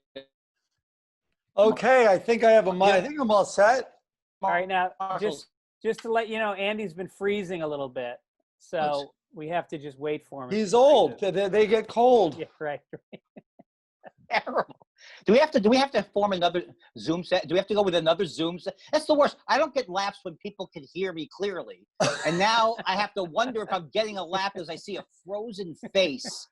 Okay, I think I have a mic. I think I'm all set. All right, now just to let you know, Andy's been freezing a little bit, so we have to just wait for him. He's old. They get cold. Yeah, right. Terrible. Do we have to form another Zoom set? Do we have to go with another Zoom set? That's the worst. I don't get laughs when people can hear me clearly, and now I have to wonder if I'm getting a laugh as I see a frozen face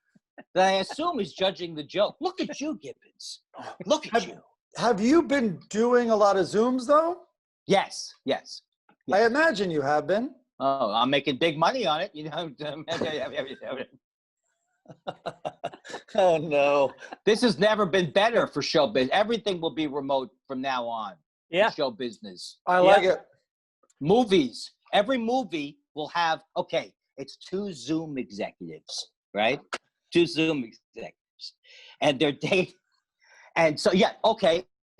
that I assume is judging the joke. Look at you, Gibbons. Look at you. Have you been doing a lot of Zooms, though? Yes. I imagine you have been. Oh, I'm making big money on it. Oh, no. This has never been better for show business. Everything will be remote from now on. Yeah. Show business. I like it. Movies. Every movie will have, it's 2 Zoom executives, right? 2 Zoom executives. And their date. And so,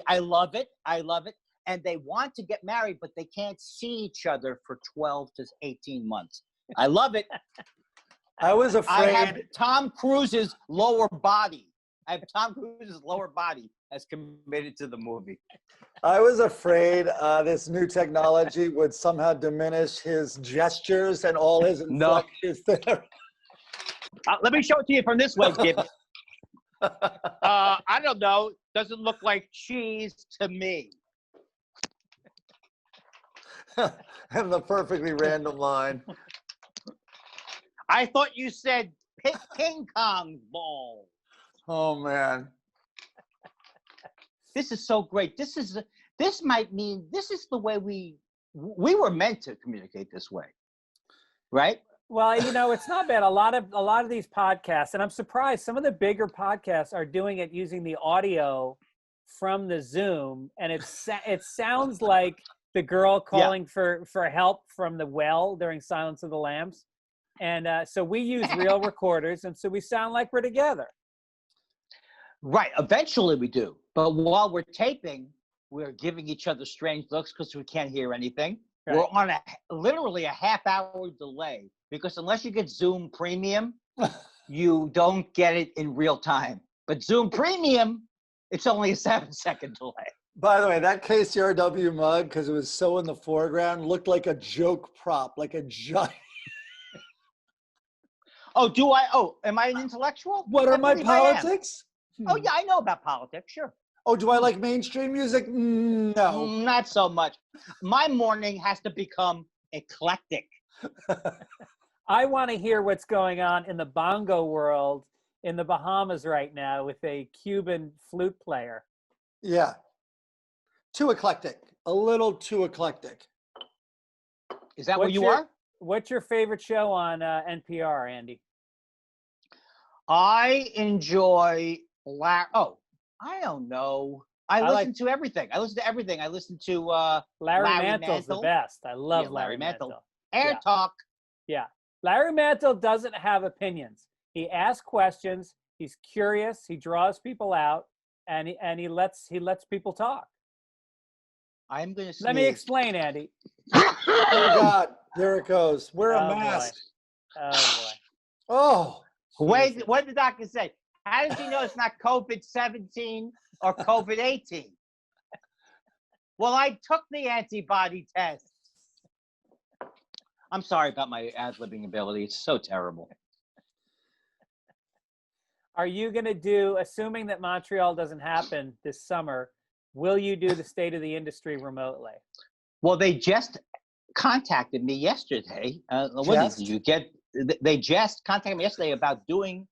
I love it. And they want to get married, but they can't see each other for 12 to 18 months. I love it. I was afraid. I have Tom Cruise's lower body. As committed to the movie. I was afraid this new technology would somehow diminish his gestures and all his inflections there. Let me show it to you from this way, Gibbs. I don't know. Doesn't look like cheese to me. And the perfectly random line. I thought you said ping pong ball. Oh, man. This is so great. This is the way we were meant to communicate this way, right? Well, it's not bad. A lot of these podcasts, and I'm surprised some of the bigger podcasts are doing it using the audio from the Zoom, and it sounds like the girl calling for help from the well during Silence of the Lambs. And so we use real recorders, and so we sound like we're together. Right. Eventually we do. But while we're taping, we're giving each other strange looks because we can't hear anything. Right. We're on literally a half-hour delay because unless you get Zoom Premium, you don't get it in real time. But Zoom Premium, it's only a 7-second delay. By the way, that KCRW mug, because it was so in the foreground, looked like a joke prop, like a giant. Oh, do I? Oh, am I an intellectual? What are my politics? Oh yeah, I know about politics. Sure. Oh, do I like mainstream music? No. Not so much. My morning has to become eclectic. I want to hear what's going on in the bongo world in the Bahamas right now with a Cuban flute player. Yeah. Too eclectic. A little too eclectic. Is that where you are? What's your favorite show on NPR, Andy? I enjoy I don't know. I listen to everything. I listen to everything. I listen to Larry Mantle's the best. I love Larry Mantle. Air Talk. Yeah. Larry Mantle doesn't have opinions. He asks questions. He's curious. He draws people out, and he lets people talk. I'm gonna. Sneeze. Let me explain, Andy. Oh God, there it goes. Wear a mask. Boy. Oh boy. Oh. Wait, what did the doctor say? How did you know it's not COVID-17 or COVID-18? Well, I took the antibody test. I'm sorry about my ad-libbing ability. It's so terrible. Are you going to do, assuming that Montreal doesn't happen this summer, will you do the State of the Industry remotely? Well, they just contacted me yesterday. What did you get? They just contacted me yesterday about doing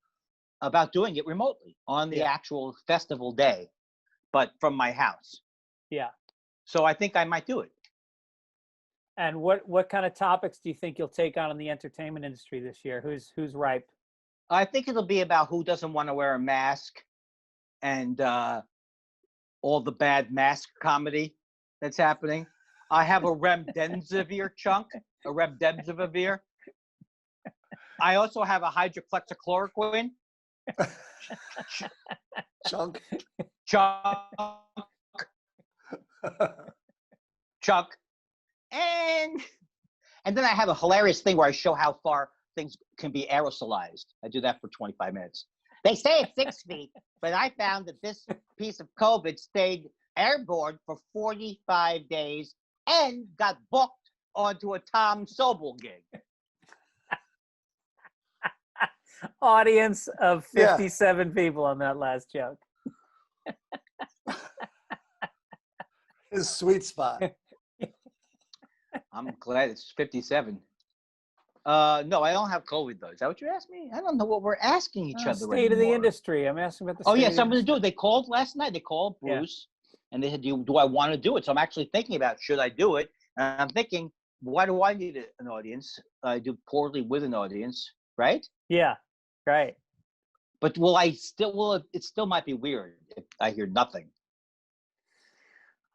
it remotely on the actual festival day, but from my house. Yeah. So I think I might do it. And what kind of topics do you think you'll take on in the entertainment industry this year? Who's ripe? I think it'll be about who doesn't want to wear a mask and all the bad mask comedy that's happening. I have a remdesivir chunk, a remdesivir. I also have a hydroxychloroquine. Chunk. And then I have a hilarious thing where I show how far things can be aerosolized. I do that for 25 minutes. They say it's 6 feet, but I found that this piece of COVID stayed airborne for 45 days and got booked onto a Tom Sobel gig. Audience of 57 people on that last joke. His sweet spot. I'm glad it's 57. No, I don't have COVID though. Is that what you asked me? I don't know what we're asking each other. State of the industry. I'm asking about the. Oh yes, I'm going to do it. They called last night. They called Bruce, and they said, "Do I want to do it?" So I'm actually thinking about should I do it. And I'm thinking, why do I need an audience? I do poorly with an audience, right? Yeah, right. But it still might be weird if I hear nothing.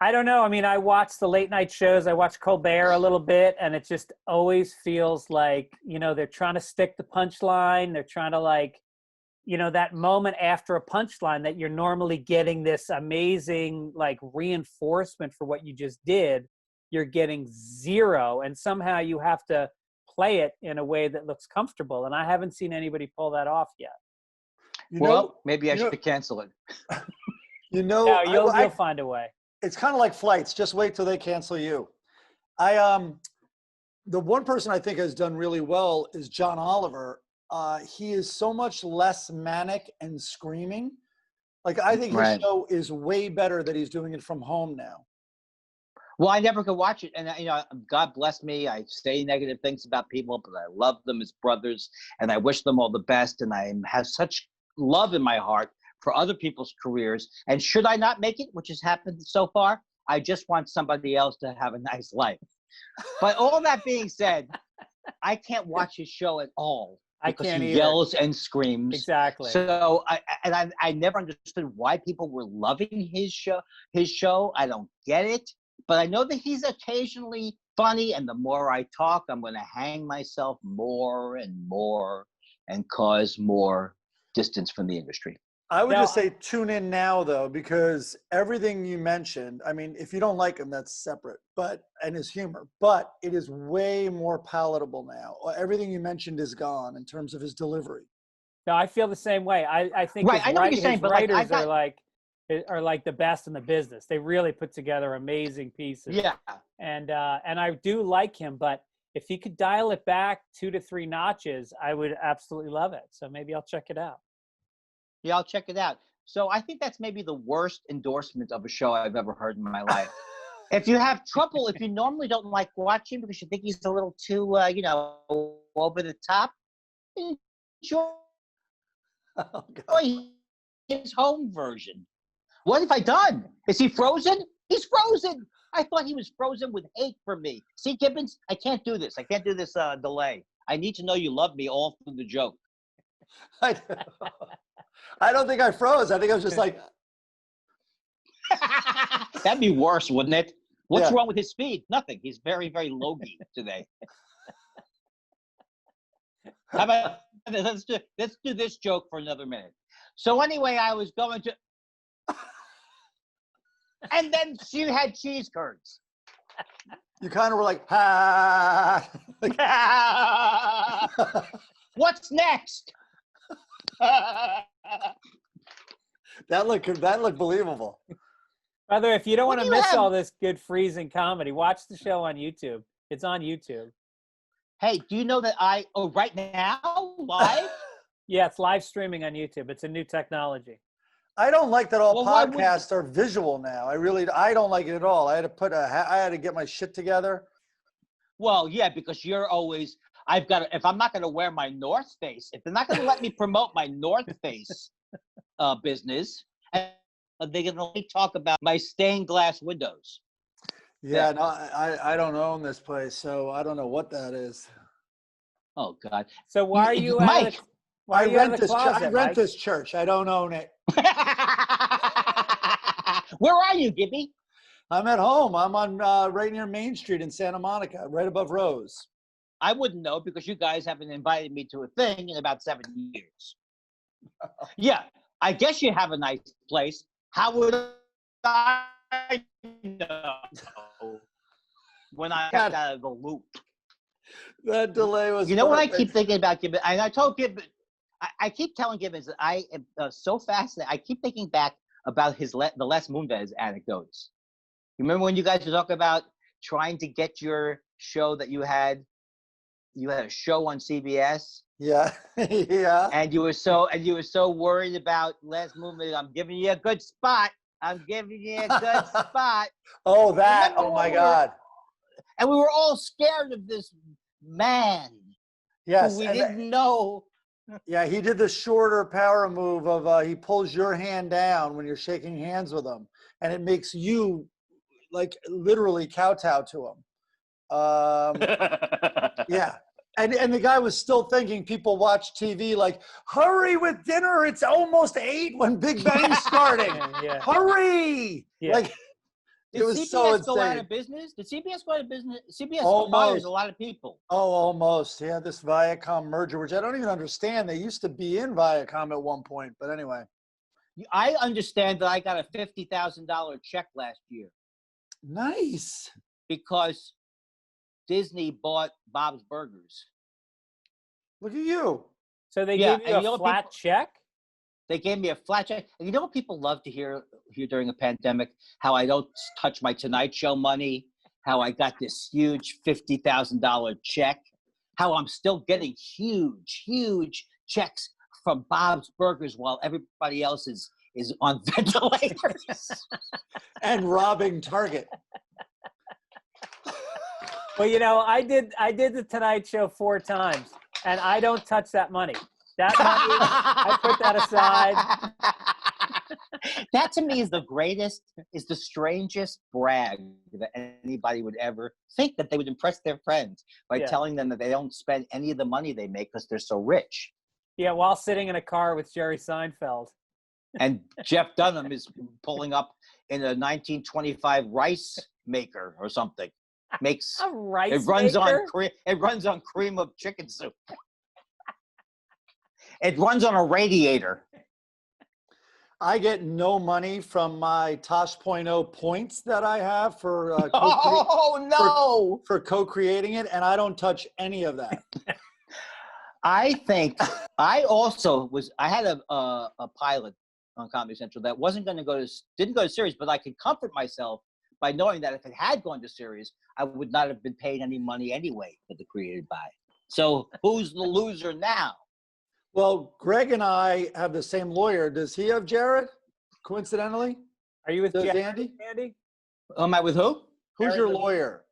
I don't know. I mean, I watch the late night shows. I watch Colbert a little bit, and it just always feels like, they're trying to stick the punchline. They're trying to that moment after a punchline that you're normally getting this amazing reinforcement for what you just did. You're getting zero, and somehow you have to play it in a way that looks comfortable. And I haven't seen anybody pull that off yet. Maybe I should cancel it. No, you'll find a way. It's kind of like flights. Just wait till they cancel you. The one person I think has done really well is John Oliver. He is so much less manic and screaming. I think his show is way better that he's doing it from home now. Well, I never could watch it, and God bless me. I say negative things about people, but I love them as brothers, and I wish them all the best, and I have such love in my heart for other people's careers. And should I not make it, which has happened so far, I just want somebody else to have a nice life. But all that being said, I can't watch his show at all because he yells and screams. Exactly. So I never understood why people were loving his show. I don't get it. But I know that he's occasionally funny, and the more I talk, I'm going to hang myself more and more and cause more distance from the industry. I would just say tune in now, though, because everything you mentioned, I mean, if you don't like him, that's separate, and his humor, but it is way more palatable now. Everything you mentioned is gone in terms of his delivery. No, I feel the same way. I think I know what you're saying, but writers are like the best in the business. They really put together amazing pieces. Yeah. And I do like him, but if he could dial it back 2 to 3 notches, I would absolutely love it. So maybe I'll check it out. Yeah, I'll check it out. So I think that's maybe the worst endorsement of a show I've ever heard in my life. If you have trouble, if you normally don't like watching because you think he's a little too, over the top, enjoy his home version. What have I done? Is he frozen? He's frozen. I thought he was frozen with hate for me. See, Gibbons, I can't do this. I can't do this delay. I need to know you love me all through the joke. I don't think I froze. I think I was just like. That'd be worse, wouldn't it? What's Yeah. wrong with his speed? Nothing. He's very, very logy today. How about let's do this joke for another minute. So anyway, I was going to, and then she had cheese curds. You kind of were like, ha. What's next? That looked believable. By the way, if you don't What want do to you miss have? all this good freezing comedy, watch the show on YouTube. It's on YouTube. Hey, do you know that right now, live? Yeah, it's live streaming on YouTube. It's a new technology. I don't like that all Well, why would- podcasts are visual now. I don't like it at all. I had to get my shit together. Well, yeah, because you're always, if I'm not going to wear my North Face, if they're not going to let me promote my North Face business, they're going to only talk about my stained glass windows. Yeah, no, I don't own this place, so I don't know what that is. Oh, God. So why are you Mike, why I are you out rent of the closet, I rent Mike? this church. I don't own it. where are you, Gibby? I'm at home. I'm on right near Main Street in Santa Monica, right above Rose. I wouldn't know because you guys haven't invited me to a thing in about 7 years. Yeah, I guess you have a nice place. How would I know when I got out of the loop? That delay was. You know what I perfect. keep thinking about Gibbons? And I told Gibbons, I keep telling Gibbons that I am so fascinated. I keep thinking back about the Les Moonves anecdotes. You remember when you guys were talking about trying to get your show that you had a show on CBS? Yeah, yeah. And you were so worried about Les Moonves. I'm giving you a good spot. I'm giving you a good spot. Oh, that. Remember Oh my when we were- God. And we were all scared of this man Yes. who we and didn't know. Yeah, he did the shorter power move of he pulls your hand down when you're shaking hands with him, and it makes you like literally kowtow to him. Yeah. And the guy was still thinking people watch TV like, hurry with dinner. It's almost 8 when Big Bang's starting. Yeah. Hurry. Yeah. Like, Did it was CBS so go out insane. of business? Did CBS go out of business? CBS Almost. fires a lot of people. Oh, almost. Yeah, this Viacom merger, which I don't even understand. They used to be in Viacom at one point, but anyway. I understand that I got a $50,000 check last year Nice. because Disney bought Bob's Burgers. Look at you. So they Yeah, gave and you you know a what flat people- check? They gave me a flat check. And you know what people love to hear during a pandemic? How I don't touch my Tonight Show money, how I got this huge $50,000 check, how I'm still getting huge, huge checks from Bob's Burgers while everybody else is on ventilators. And robbing Target. Well, you know, I did the Tonight Show 4 times, and I don't touch that money. That money, I put that aside. That to me is the strangest brag that anybody would ever think, that they would impress their friends by Yeah. telling them that they don't spend any of the money they make because they're so rich. Yeah, while sitting in a car with Jerry Seinfeld. And Jeff Dunham is pulling up in a 1925 rice maker or something. Makes A rice it runs maker? on cream. It runs on cream of chicken soup. It runs on a radiator. I get no money from my Tosh.0 points that I have for Oh no! for co-creating it, and I don't touch any of that. I think I also I had a pilot on Comedy Central that didn't go to series, but I could comfort myself by knowing that if it had gone to series, I would not have been paid any money anyway for the created by. So who's the loser now? Well, Greg and I have the same lawyer. Does he have Jared? coincidentally. Are you with Does Jared, Andy? Andy? Am I with who? Who's your Jared- lawyer?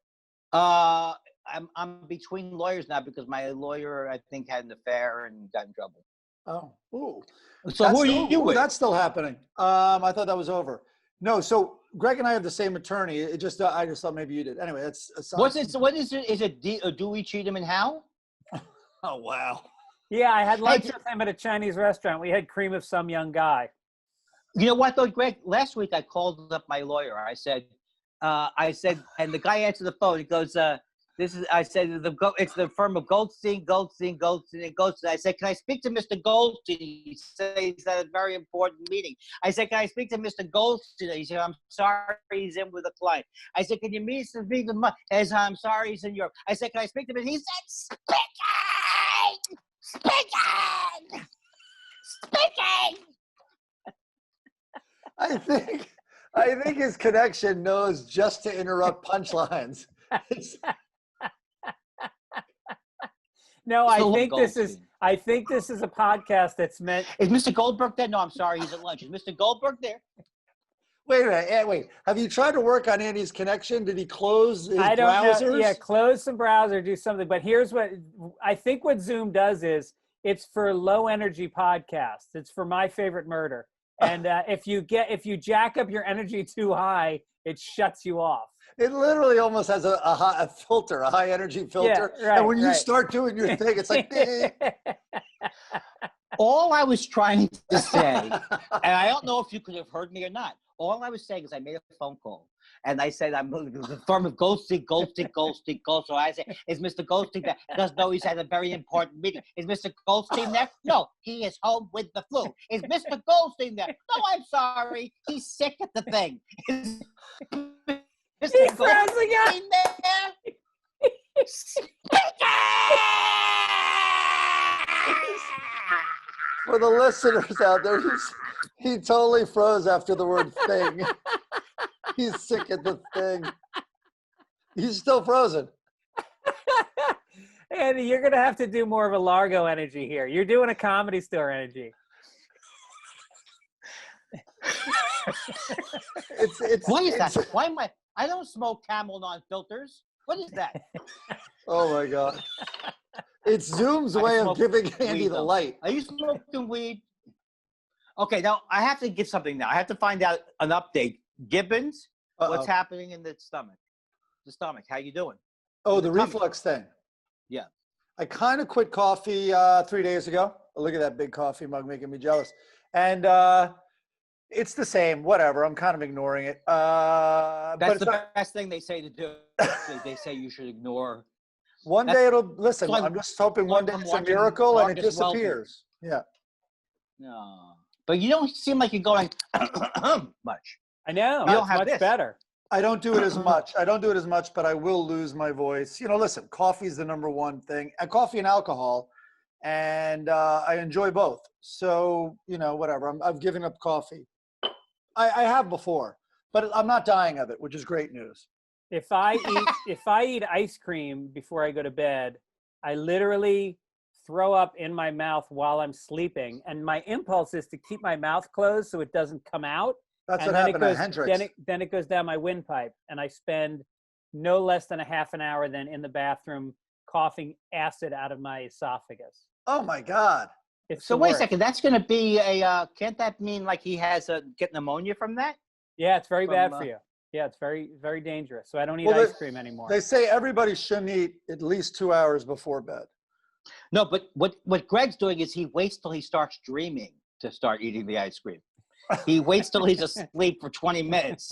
I'm between lawyers now because my lawyer, I think, had an affair and got in trouble. Oh, ooh. So who are you with? That's still happening. I thought that was over. No, so Greg and I have the same attorney. It just, I just thought maybe you did. Anyway, that's. What is it? Is it Dewey, Cheatham, and Howe? Oh wow. Yeah, I had lunch with him at a Chinese restaurant. We had cream of some young guy. You know what though, Greg? Last week I called up my lawyer. I said, and the guy answered the phone. He goes, it's the firm of Goldstein. I said, can I speak to Mr. Goldstein? He said he's at a very important meeting. I said, can I speak to Mr. Goldstein? He said, I'm sorry, he's in with a client. I said, can you meet to speak with He said, I'm sorry, he's in Europe. I said, can I speak to him? He said, speaking. I think his connection knows just to interrupt punchlines. No, I Still think Goldstein. this is a podcast that's meant. Is Mr. Goldberg there? No, I'm sorry, he's at lunch. Is Mr. Goldberg there? Wait a minute. Wait. Have you tried to work on Andy's connection? Did he close his I don't browsers? know. Yeah, close some browser, do something. But here's what I think what Zoom does is it's for low energy podcasts. It's for My Favorite Murder. And if you jack up your energy too high, it shuts you off. It literally almost has a filter, a high energy filter. Yeah, right, and when you right. start doing your thing, it's like, All I was trying to say, and I don't know if you could have heard me or not. All I was saying is I made a phone call and I said, I'm the firm of Goldstein. So I said, is Mr. Goldstein there? Doesn't know he's had a very important meeting. Is Mr. Goldstein there? No, he is home with the flu. Is Mr. Goldstein there? No, I'm sorry. He's sick at the thing. Is Mr. Goldstein there? for the listeners out there, he totally froze after the word thing. He's sick at the thing. He's still frozen. Andy, you're going to have to do more of a Largo energy here. You're doing a Comedy Store energy. What is that? Why am I don't smoke Camel non-filters. What is that? Oh my God. It's Zoom's way of giving Andy the light. Are you smoking weed? Okay, now I have to get something now. I have to find out an update. Gibbons, what's happening in the stomach? The stomach, how you doing? Oh, the reflux thing. Yeah. I kind of quit coffee 3 days ago. Look at that big coffee mug making me jealous. And it's the same, whatever. I'm kind of ignoring it. That's the best thing they say to do. They say you should ignore. One day it'll, listen, I'm just hoping one day it's a miracle and it disappears. Yeah. No. But you don't seem like you're going much. I know. You don't It's have much this. better. I don't do it as much. But I will lose my voice. You know, listen, coffee is the number one thing. Coffee and alcohol. And I enjoy both. So, you know, whatever. I've given up coffee. I have before, but I'm not dying of it, which is great news. If I eat ice cream before I go to bed, I literally throw up in my mouth while I'm sleeping, and my impulse is to keep my mouth closed so it doesn't come out. That's and what happened to Hendrix. Then it goes down my windpipe, and I spend no less than a half an hour then in the bathroom coughing acid out of my esophagus. Oh my God. So wait a second. That's going to be a. Can't that mean like he has get pneumonia from that? Yeah, it's very bad for you. Yeah, it's very, very dangerous. So I don't eat ice cream anymore. They say everybody shouldn't eat at least 2 hours before bed. No, but what Greg's doing is he waits till he starts dreaming to start eating the ice cream. He waits till he's asleep for 20 minutes.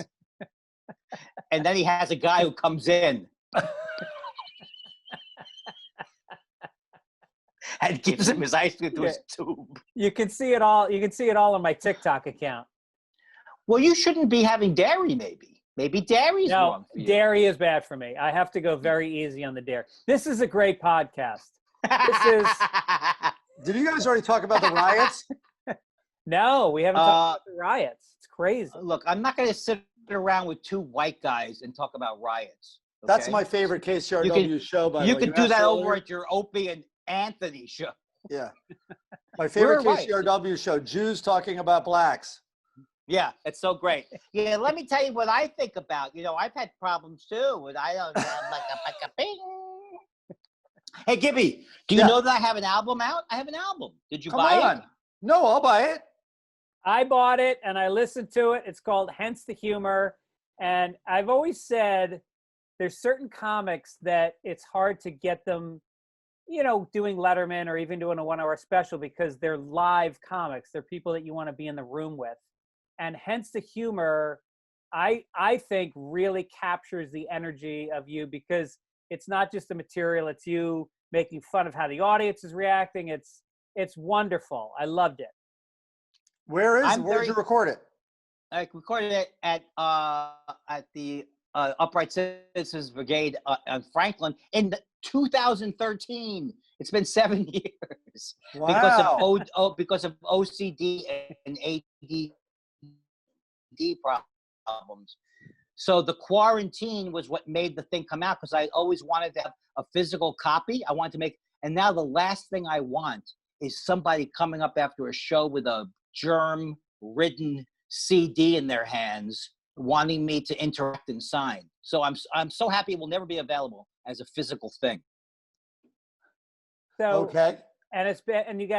And then he has a guy who comes in and gives him his ice cream through his tube. You can see it all. You can see it all on my TikTok account. Well, you shouldn't be having dairy, maybe. Maybe dairy's wrong for you. Dairy is bad for me. I have to go very easy on the dairy. This is a great podcast. This is. Did you guys already talk about the riots? No, we haven't talked about the riots. It's crazy. Look, I'm not going to sit around with two white guys and talk about riots. Okay? That's my favorite KCRW show, by the way. You can do that over at your Opie and Anthony show. Yeah. My favorite KCRW show, Jews talking about blacks. Yeah, it's so great. Yeah, let me tell you what I think about. I've had problems too, and I don't have like a bing. Hey, Gibby, do you know that I have an album out? I have an album. Did you buy it? No, I'll buy it. I bought it and I listened to it. It's called Hence the Humor. And I've always said there's certain comics that it's hard to get them, doing Letterman or even doing a 1 hour special because they're live comics. They're people that you want to be in the room with. And Hence the Humor, I think really captures the energy of you because it's not just the material, it's you making fun of how the audience is reacting. It's wonderful. I loved it. Where'd you record it? I recorded it at the Upright Citizens Brigade on Franklin in 2013. It's been 7 years. Wow. Because of OCD and ADD problems. So the quarantine was what made the thing come out because I always wanted to have a physical copy. I wanted to make, and now the last thing I want is somebody coming up after a show with a germ-ridden CD in their hands, wanting me to interact and sign. So I'm so happy it will never be available as a physical thing. So okay. And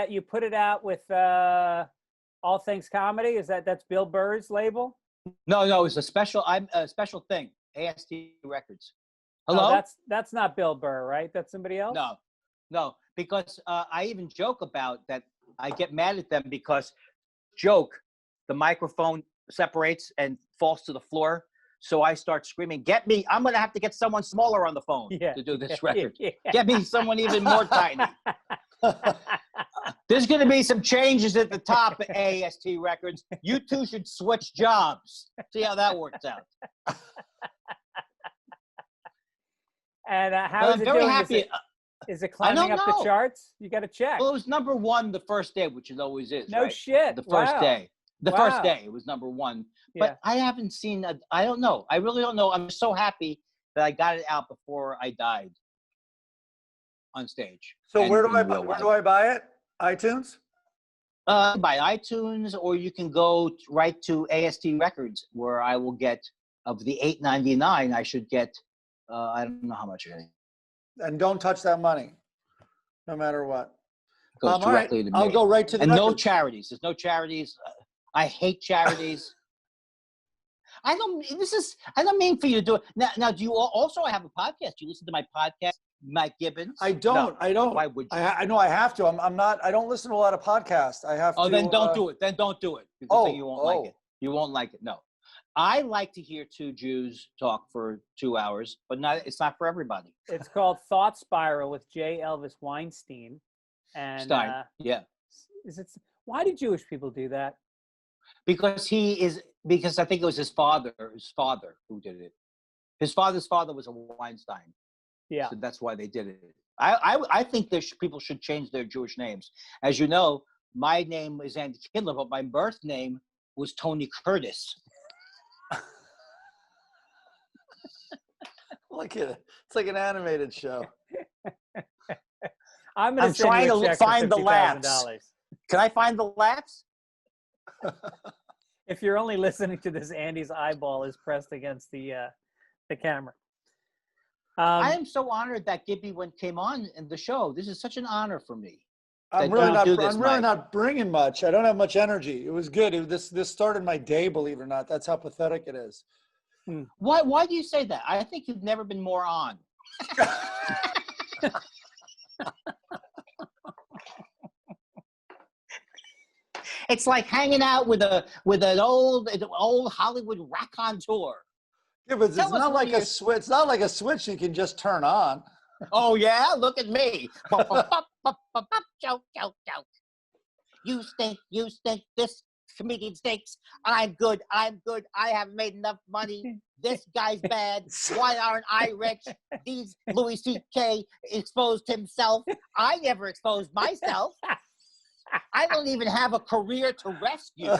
you put it out with All Things Comedy. That's Bill Burr's label? No, it's a special. I'm a special thing. AST Records. Hello. Oh, that's not Bill Burr, right? That's somebody else. No, because I even joke about that. I get mad at them because the microphone separates and falls to the floor. So I start screaming, "Get me! I'm gonna have to get someone smaller on the phone to do this record. Yeah. Get me someone even more tiny." There's going to be some changes at the top of AST Records. You two should switch jobs. See how that works out. And how is it very doing? Happy. Is it climbing up the charts? You got to check. Well, it was number one the first day, which it always is. No right? shit. The first day. First day, it was number one. But Yeah. I haven't seen. I don't know. I really don't know. I'm so happy that I got it out before I died on stage. So where do I buy it? iTunes? By iTunes, or you can go right to AST Records, where I will get, of the $8.99, I should get, I don't know how much. And don't touch that money, no matter what. Goes directly to me. I'll go right to the and records. No charities. There's no charities. I hate charities. I don't mean for you to do it. Now, do you also have a podcast? Do you listen to my podcast, Mike Gibbons? I don't. Why would you? I know I have to. I'm not. I don't listen to a lot of podcasts. I have to. Oh, then don't do it. Then don't do it. Because you won't like it. You won't like it. No. I like to hear two Jews talk for 2 hours, but it's not for everybody. It's called Thought Spiral with J. Elvis Weinstein. And yeah. Why do Jewish people do that? Because I think it was his father who did it. His father's father was a Weinstein. Yeah. So that's why they did it. I think people should change their Jewish names. As you know, my name is Andy Kindler, but my birth name was Tony Curtis. Look at it. It's like an animated show. I'm trying to find the laughs. Can I find the laughs? If you're only listening to this, Andy's eyeball is pressed against the camera. I am so honored that Gibby came on in the show. This is such an honor for me. I'm really not bringing much. I don't have much energy. It was good. This started my day, believe it or not. That's how pathetic it is. Why do you say that? I think you've never been more on. It's like hanging out with an old Hollywood raconteur. Yeah, but it's not like a switch. It's not like a switch you can just turn on. Oh yeah, look at me. Joke. You stink. This comedian stinks. I'm good. I haven't made enough money. This guy's bad. Why aren't I rich? Louis C.K. exposed himself. I never exposed myself. I don't even have a career to rescue.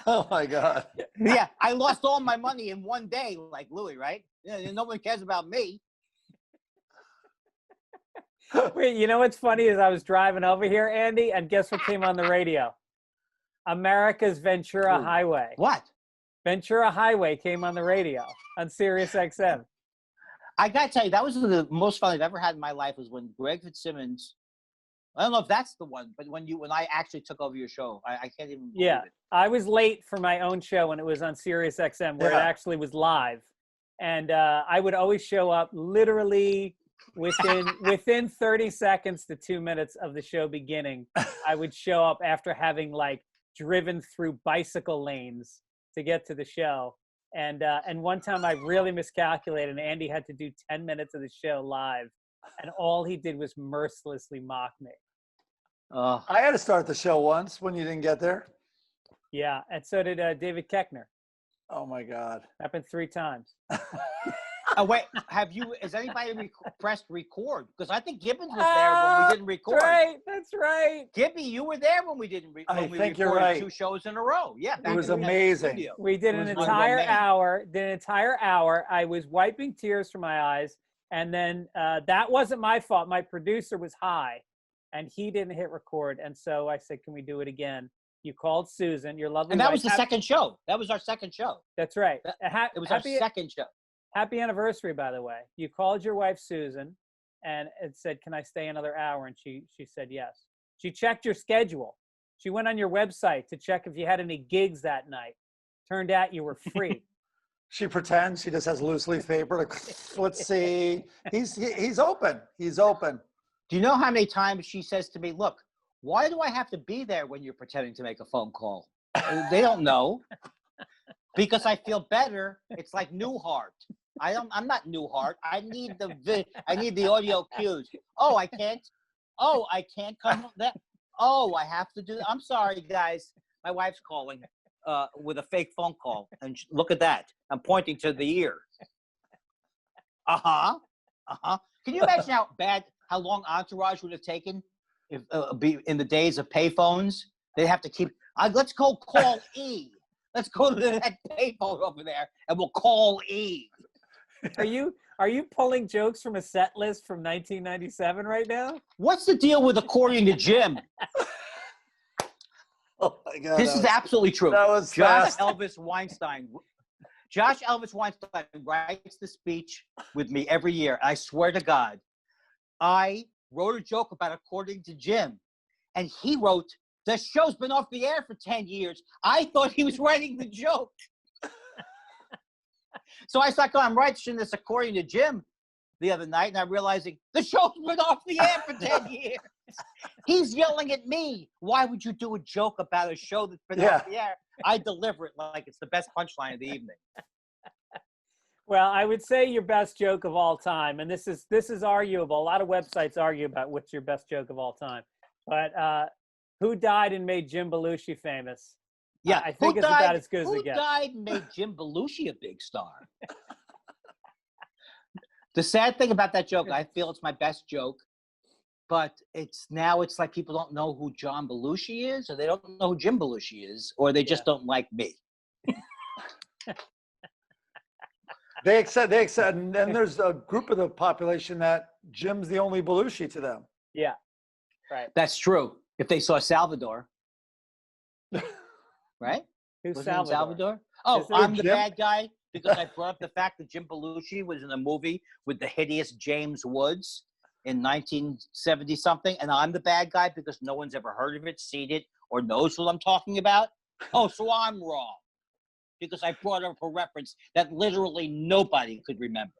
Oh my God. Yeah, I lost all my money in one day, like Louie, right? Yeah, no one cares about me. Wait, you know what's funny is I was driving over here, Andy, and guess what came on the radio? America's Ventura Ooh. Highway. What? Ventura Highway came on the radio on Sirius XM. I gotta tell you, that was the most fun I've ever had in my life. Was when Greg Fitzsimmons. I don't know if that's the one, but when I actually took over your show, I can't even. Yeah, Believe it. I was late for my own show when it was on Sirius XM, where it actually was live, and I would always show up literally within 30 seconds to 2 minutes of the show beginning. I would show up after having like driven through bicycle lanes to get to the show. And one time I really miscalculated, and Andy had to do 10 minutes of the show live, and all he did was mercilessly mock me. I had to start the show once when you didn't get there. Yeah, and so did David Koechner. Oh my God. Happened 3 times. Oh wait, has anybody pressed record? Because I think Gibbons was there when we didn't record. That's right. Gibby, you were there when we didn't record. I we think you're recorded right. 2 shows in a row. Yeah, It was amazing. We did an It was entire amazing. hour. I was wiping tears from my eyes, and then that wasn't my fault. My producer was high, and he didn't hit record, and so I said, "Can we do it again?" You called Susan, your lovely And that wife. was the second show. That was our second show. That's right. It was our second show. Happy anniversary, by the way. You called your wife Susan, and it said, "Can I stay another hour?" And she said yes. She checked your schedule. She went on your website to check if you had any gigs that night. Turned out you were free. She pretends she just has loose leaf paper. Like, let's see. He's open. He's open. Do you know how many times she says to me, "Look, why do I have to be there when you're pretending to make a phone call?" They don't know. Because I feel better. It's like Newhart. I'm not Newhart. I need the audio cues. Oh, I can't. Oh, I can't come. Oh, I have to do. I'm sorry, guys. My wife's calling with a fake phone call, and look at that. I'm pointing to the ear. Can you imagine how long Entourage would have taken if in the days of payphones? They'd have to keep. Let's go call E. Let's go to that payphone over there, and we'll call E. Are you pulling jokes from a set list from 1997 right now? What's the deal with according to Jim? Oh my God. This is absolutely true. That was Josh fast. Elvis Weinstein writes the speech with me every year. I swear to God, I wrote a joke about according to Jim, and he wrote, "The show's been off the air for 10 years. I thought he was writing the joke." So I started going, I'm writing this according to Jim the other night, and I'm realizing the show's been off the air for 10 years. He's yelling at me. Why would you do a joke about a show that's been off the air? I deliver it like it's the best punchline of the evening. Well, I would say your best joke of all time, and this is arguable. A lot of websites argue about what's your best joke of all time. But who died and made Jim Belushi famous? Yeah, I think it's about as good as it Who gets. died and made Jim Belushi a big star? The sad thing about that joke, I feel it's my best joke, but it's like people don't know who John Belushi is, or they don't know who Jim Belushi is, or they just don't like me. They accept, and then there's a group of the population that Jim's the only Belushi to them. Yeah, right. That's true. If they saw Salvador, right? Who's Wasn't it Salvador? Oh, Is there I'm the Jim? bad guy because I brought up the fact that Jim Belushi was in a movie with the hideous James Woods in 1970 something, and I'm the bad guy because no one's ever heard of it, seen it, or knows what I'm talking about. Oh, so I'm wrong because I brought up a reference that literally nobody could remember.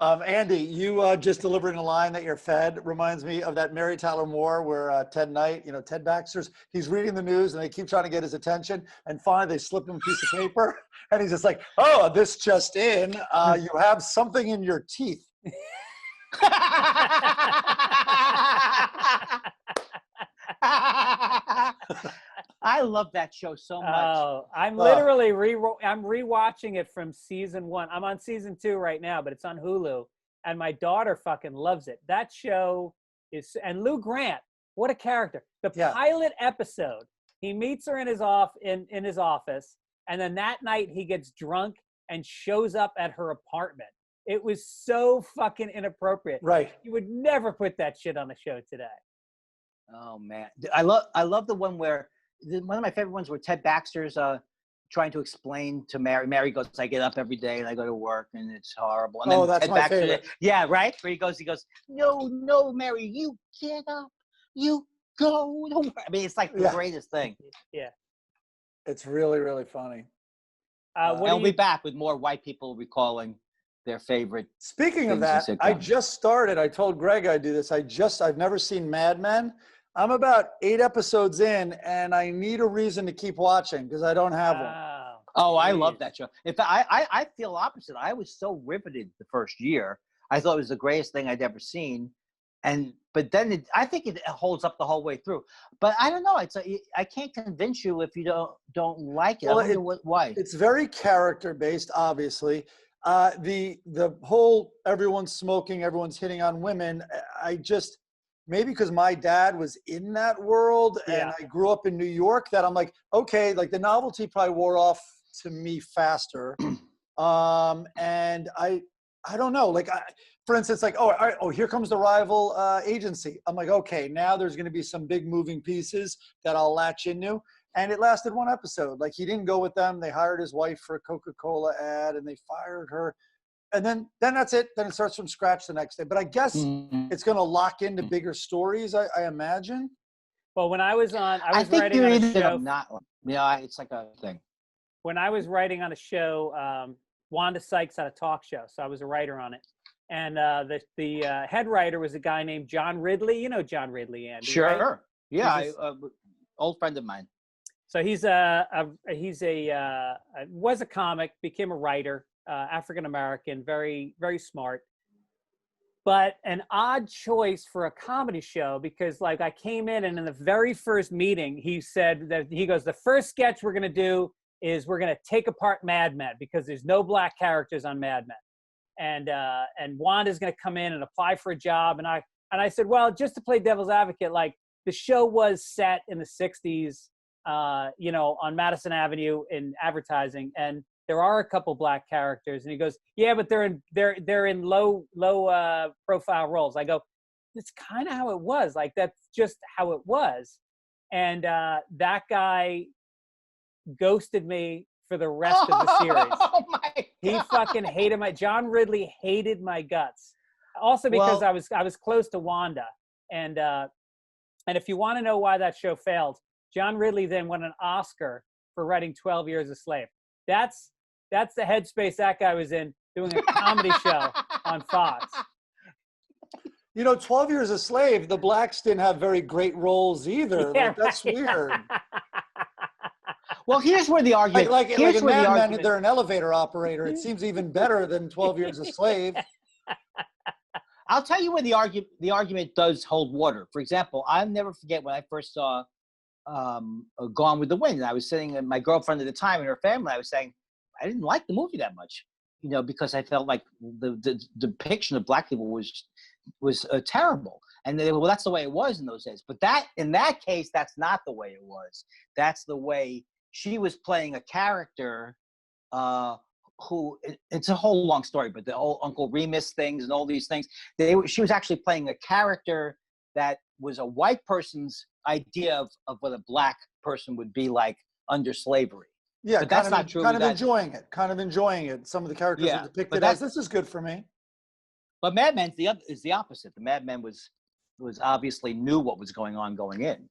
Andy, you just delivering a line that you're fed reminds me of that Mary Tyler Moore where Ted Knight, Ted Baxter's, he's reading the news and they keep trying to get his attention, and finally they slip him a piece of paper and he's just like, "Oh, this just in, you have something in your teeth." I love that show so much. Oh, I'm literally I'm rewatching it from season 1. I'm on season 2 right now, but it's on Hulu, and my daughter fucking loves it. That show is, and Lou Grant, what a character. The pilot episode, he meets her in his office, and then that night he gets drunk and shows up at her apartment, It was so fucking inappropriate. Right. You would never put that shit on a show today. Oh man, I love the one where one of my favorite ones where Ted Baxter's trying to explain to Mary. Mary goes, "I get up every day and I go to work and it's horrible." And Oh, then that's Ted my Baxter, favorite. yeah, right. Where he goes, "No, Mary, you get up, you go to work." I mean, it's like the greatest thing. Yeah. It's really, really funny. And we'll be back with more white people recalling their favorite. Speaking of that, I just started. I told Greg I'd do this. I've never seen Mad Men. I'm about 8 episodes in, and I need a reason to keep watching because I don't have one. Oh, I love that show. In fact, I feel opposite. I was so riveted the first year. I thought it was the greatest thing I'd ever seen, but then I think it holds up the whole way through. But I don't know. I can't convince you if you don't like it. Well, I wonder why. It's very character based, obviously. The whole everyone's smoking, everyone's hitting on women. Maybe because my dad was in that world and I grew up in New York, that I'm like, okay, like the novelty probably wore off to me faster. And I don't know, like for instance, like, here comes the rival agency. I'm like, okay, now there's going to be some big moving pieces that I'll latch into. And it lasted 1 episode. Like he didn't go with them. They hired his wife for a Coca-Cola ad and they fired her. And then that's it. Then it starts from scratch the next day. But I guess it's going to lock into bigger stories, I imagine. Well, when I was I think writing on a show. It's like a thing. When I was writing on a show, Wanda Sykes had a talk show, so I was a writer on it. And the head writer was a guy named John Ridley. You know John Ridley, Andy? Sure. Right? Yeah, old friend of mine. So was a comic, became a writer. African American, very, very smart, but an odd choice for a comedy show because, like, I came in and in the very first meeting, he said that the first sketch we're going to do is we're going to take apart Mad Men because there's no black characters on Mad Men, and Wanda's going to come in and apply for a job, and I said, well, just to play devil's advocate, like the show was set in the '60s, on Madison Avenue in advertising, and there are a couple black characters. And he goes, yeah, but they're in low profile roles. I go, it's kind of how it was. Like, that's just how it was. And that guy ghosted me for the rest of the series. Oh my God. He fucking hated John Ridley hated my guts. Also because I was close to Wanda. And if you want to know why that show failed, John Ridley then won an Oscar for writing 12 Years a Slave. That's the headspace that guy was in, doing a comedy show on Fox. 12 Years a Slave, the blacks didn't have very great roles either. Yeah, like, that's weird. Well, here's where the argument. Like in Mad Men, they're an elevator operator. It seems even better than 12 Years a Slave. I'll tell you where the argument does hold water. For example, I'll never forget when I first saw Gone with the Wind. And I was sitting with my girlfriend at the time and her family. I was saying, I didn't like the movie that much, because I felt like the depiction of black people was terrible. And they, well, that's the way it was in those days. But in that case, that's not the way it was. That's the way she was playing a character who, it's a whole long story, but the whole Uncle Remus things and all these things, she was actually playing a character that was a white person's idea of what a black person would be like under slavery. Yeah, but that's not true. Kind of enjoying it. Some of the characters are depicted as, this is good for me. But Mad Men is the opposite. The Mad Men was obviously knew what was going on going in.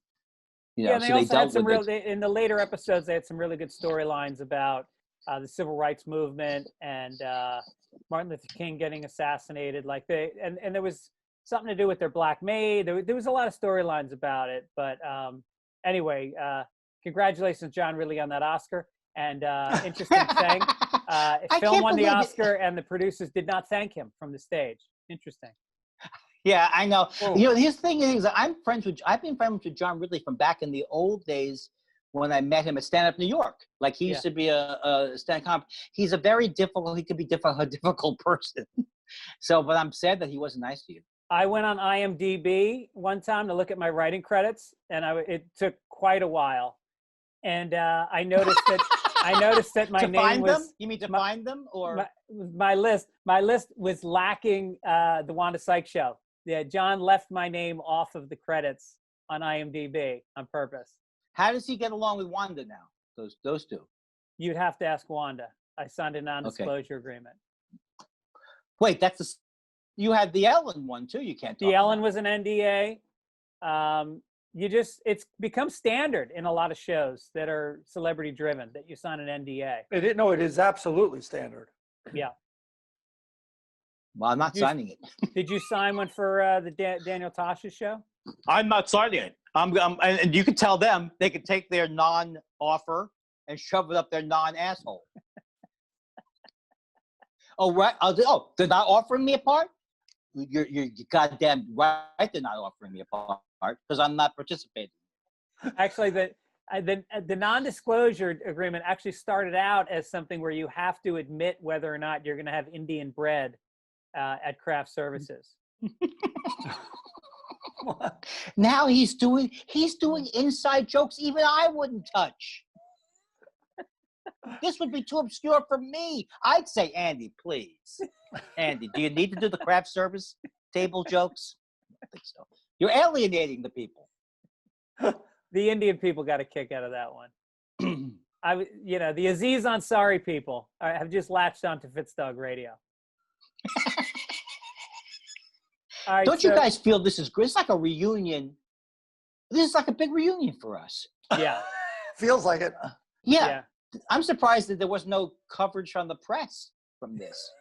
And they also had some in the later episodes, they had some really good storylines about the civil rights movement and Martin Luther King getting assassinated. Like and there was something to do with their black maid. There was a lot of storylines about it. But anyway, congratulations, John Ridley, on that Oscar. And interesting thing, film won the Oscar, and the producers did not thank him from the stage. Interesting. Yeah, I know. Whoa. His thing is, I've been friends with John Ridley from back in the old days when I met him at Stand Up New York. Like, he used to be a stand-up comic. He's he could be a difficult person. But I'm sad that he wasn't nice to you. I went on IMDb one time to look at my writing credits, and it took quite a while. And I noticed that I noticed that my to name find was them? You mean to find them, or my list. My list was lacking the Wanda Sykes show. Yeah, John left my name off of the credits on IMDb on purpose. how does he get along with Wanda now? Those two. You'd have to ask Wanda. I signed a non-disclosure agreement. Wait, you had the Ellen one too. You can't talk The Ellen about. was an NDA. It's become standard in a lot of shows that are celebrity driven that you sign an NDA. It is absolutely standard. Yeah. Well, I'm not signing it. Did you sign one for the Daniel Tosh's show? I'm not signing it. And you can tell them they can take their non-offer and shove it up their non-asshole. Oh, right. They're not offering me a part? You're goddamn right. They're not offering me a part because I'm not participating. Actually, the non-disclosure agreement actually started out as something where you have to admit whether or not you're going to have Indian bread at craft services. Now he's doing inside jokes even I wouldn't touch. This would be too obscure for me. I'd say, Andy, please. Andy, do you need to do the craft service table jokes? I don't think so. You're alienating the people. The Indian people got a kick out of that one. The Aziz Ansari people have just latched onto Fitzdog Radio. All right, Don't you guys feel this is great? It's like a reunion. This is like a big reunion for us. Yeah. Feels like it. Yeah. I'm surprised that there was no coverage from the press from this.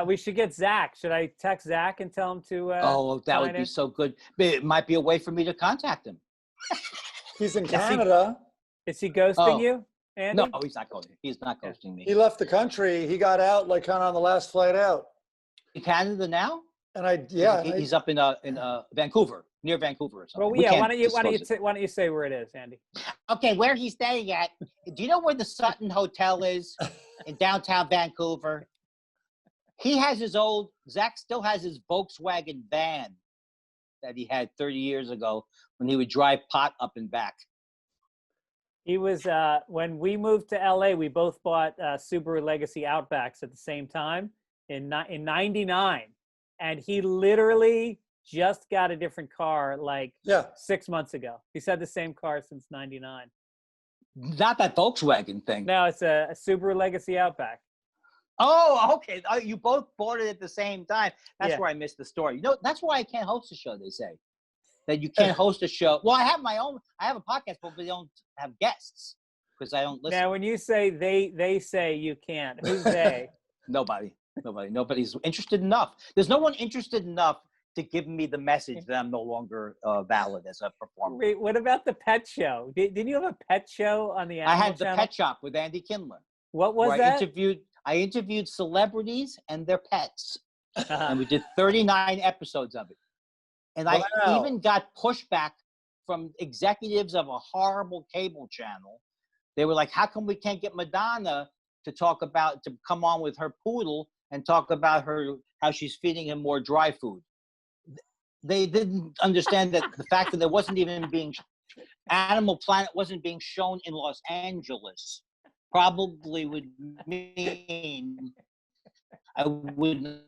We should get Zach. Should I text Zach and tell him to that would be so good. It might be a way for me to contact him. He's in Canada. Is he ghosting you, Andy? No, he's not ghosting. He's not ghosting me. He left the country. He got out like kind of on the last flight out. In Canada now? And he's up in Vancouver, near Vancouver or something. Well, yeah. Why don't you say where it is, Andy? Okay, where he's staying at. Do you know where the Sutton Hotel is in downtown Vancouver? Zach still has his Volkswagen van that he had 30 years ago when he would drive pot up and back. He was, when we moved to LA, we both bought Subaru Legacy Outbacks at the same time in 99. And he literally just got a different car 6 months ago. He's had the same car since 99. Not that Volkswagen thing. No, it's a Subaru Legacy Outback. Oh, okay. You both bought it at the same time. That's where I missed the story. That's why I can't host a show, they say. That you can't host a show. Well, I have a podcast, but we don't have guests because I don't listen. Now, when you say they say you can't, who's they? Nobody. Nobody's interested enough. There's no one interested enough to give me the message that I'm no longer valid as a performer. Wait, what about the pet show? Didn't you have a pet show on the Animal I had Channel? the Pet Shop with Andy Kindler. What was that? I interviewed celebrities and their pets, and we did 39 episodes of it. And I even got pushback from executives of a horrible cable channel. They were like, "How come we can't get Madonna to come on with her poodle and talk about how she's feeding him more dry food?" They didn't understand that the fact that there wasn't even Animal Planet wasn't being shown in Los Angeles probably would mean I would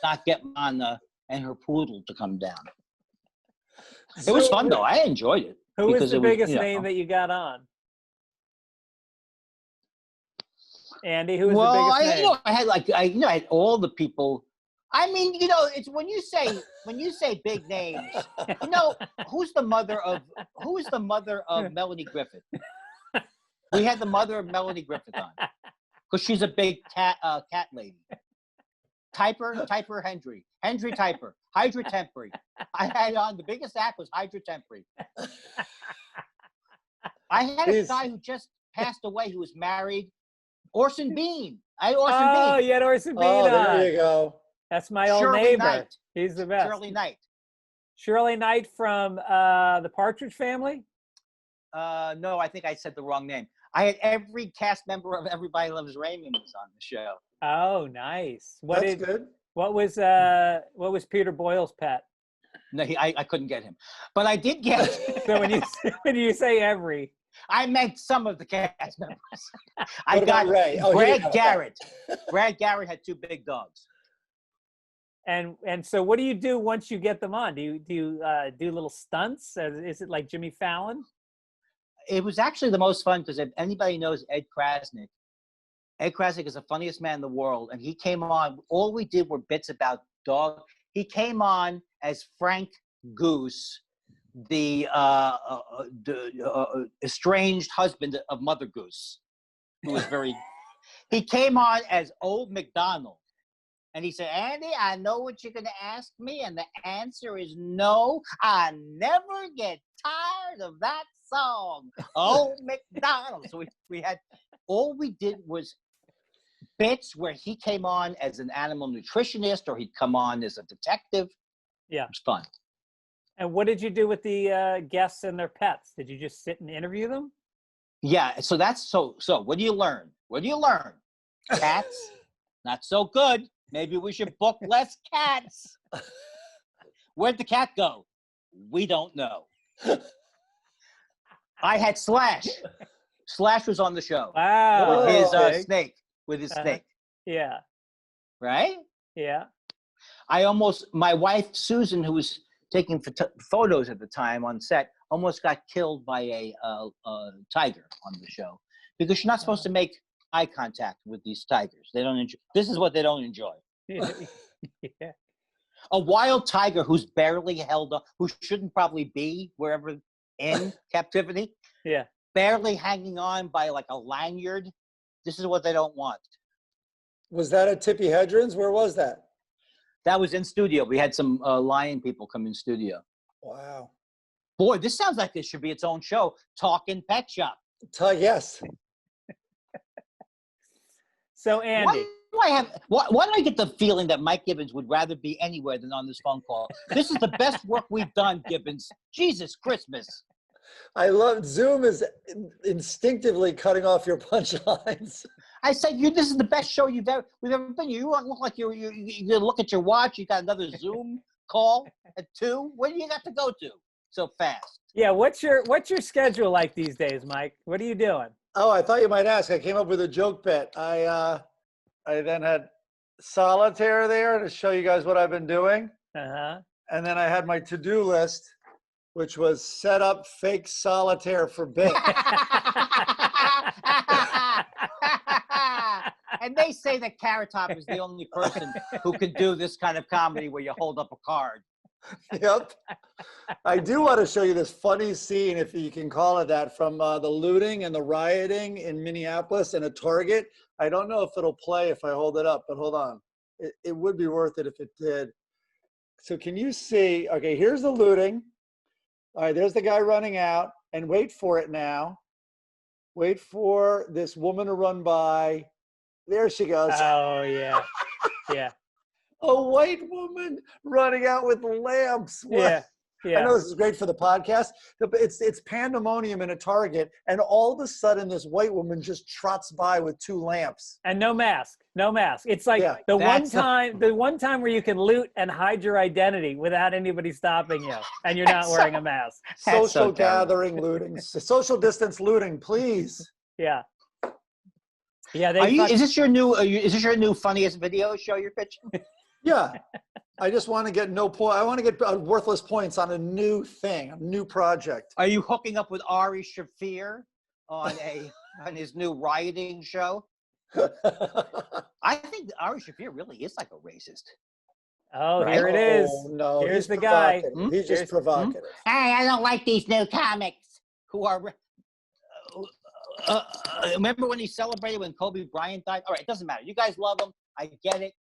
not get Madonna and her poodle to come down. It was fun though. I enjoyed it. Who was the biggest name that you got on? Andy, who was the biggest name? I had all the people. I mean, it's when you say big names, who's the mother of Melanie Griffith? We had the mother of Melanie Griffith on because she's a big cat lady. Typer Hendry Typer, Hydra Tempery. I had on the biggest act was Hydra Tempery. I had a guy who just passed away who was married. Orson Bean. I had Orson Bean. Oh, you had Orson Bean on. There you go. That's my old Shirley neighbor. Knight. He's the best. Shirley Knight from the Partridge Family? No, I think I said the wrong name. I had every cast member of Everybody Loves Raymond was on the show. Oh, nice. That's good. What was Peter Boyle's pet? No, I couldn't get him, but I did get. So when you say every, I meant some of the cast members. I What about got Ray? Oh, he Brad didn't have a Garrett. Brad Garrett had two big dogs. And so, what do you do once you get them on? Do you do little stunts? Is it like Jimmy Fallon? It was actually the most fun because if anybody knows Ed Krasnick is the funniest man in the world, and he came on. All we did were bits about dog. He came on as Frank Goose, the estranged husband of Mother Goose, who was very. He came on as Old MacDonald, and he said, "Andy, I know what you're going to ask me, and the answer is no. I never get tired of that song, Old MacDonald." So we had all we did was bits where he came on as an animal nutritionist, or he'd come on as a detective. Yeah, it was fun. And what did you do with the guests and their pets? Did you just sit and interview them? Yeah, so that's so. What do you learn? What do you learn? Cats, not so good. Maybe we should book less cats. Where'd the cat go? We don't know. I had Slash. Slash was on the show. Wow. With his Okay. snake. With his snake. Yeah. Right? Yeah. My wife, Susan, who was taking photos at the time on set, almost got killed by a tiger on the show because you're not supposed to make eye contact with these tigers. They don't enjoy. This is what they don't enjoy. Yeah. A wild tiger who's barely held up, who shouldn't probably be wherever in captivity. Yeah. Barely hanging on by like a lanyard. This is what they don't want. Was that at Tippy Hedren's? Where was that? That was in studio. We had some lion people come in studio. Wow. Boy, this sounds like this should be its own show. Talking Pet Shop. Yes. So Andy, why do I get the feeling that Mike Gibbons would rather be anywhere than on this phone call? This is the best work we've done, Gibbons. Jesus Christmas. I love Zoom is instinctively cutting off your punchlines. I said, this is the best show we've ever been. You look like you look at your watch. You got another Zoom call at 2. Where do you got to go to so fast? yeah, what's your schedule like these days, Mike? What are you doing? Oh, I thought you might ask. I came up with a joke bit. I then had solitaire there to show you guys what I've been doing. Uh-huh. And then I had my to-do list, which was set up fake solitaire for bit. And they say that Carrot Top is the only person who can do this kind of comedy where you hold up a card. Yep. I do want to show you this funny scene, if you can call it that, from the looting and the rioting in Minneapolis in a Target. I don't know if it'll play if I hold it up, but hold on. It would be worth it if it did. So can you see? Okay, here's the looting. All right, there's the guy running out. And wait for it now. Wait for this woman to run by. There she goes. Oh yeah. Yeah. A white woman running out with lamps. What? Yeah. Yeah. I know this is great for the podcast, but it's pandemonium in a Target, and all of a sudden this white woman just trots by with 2 lamps. And no mask. No mask. It's like the one time where you can loot and hide your identity without anybody stopping you, and you're not wearing a mask. Social gathering looting, social distance looting, please. Yeah. Yeah. Is this your new funniest video show you're pitching? Yeah. I just want to get I want to get worthless points on a new thing, a new project. Are you hooking up with Ari Shafir on his new rioting show? I think Ari Shafir really is like a racist. Oh, right? Here it is. Oh, no, here's the guy. He's just provocative. Hey, I don't like these new comics who are. Remember when he celebrated when Kobe Bryant died? All right, it doesn't matter. You guys love him. I get it.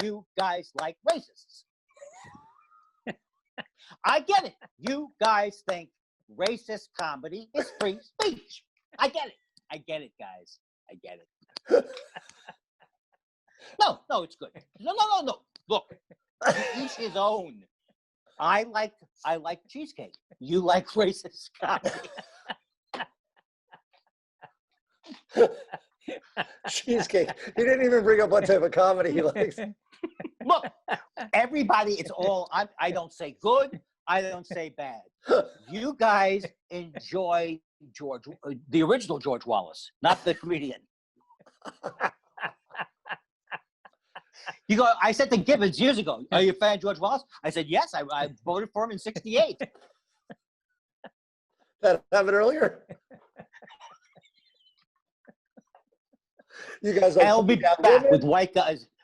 You guys like racists. I get it. You guys think racist comedy is free speech. I get it. I get it, guys. I get it. No, it's good. No. Look, each his own. I like cheesecake. You like racist comedy. Cheesecake. He didn't even bring up what type of comedy he likes. Look, everybody, it's all, I don't say good, I don't say bad. You guys enjoy the original George Wallace, not the comedian. You go. I said to Gibbons years ago, "Are you a fan of George Wallace?" I said, "Yes, I voted for him in '68." That happened earlier. You guys And I'll be putting down back women?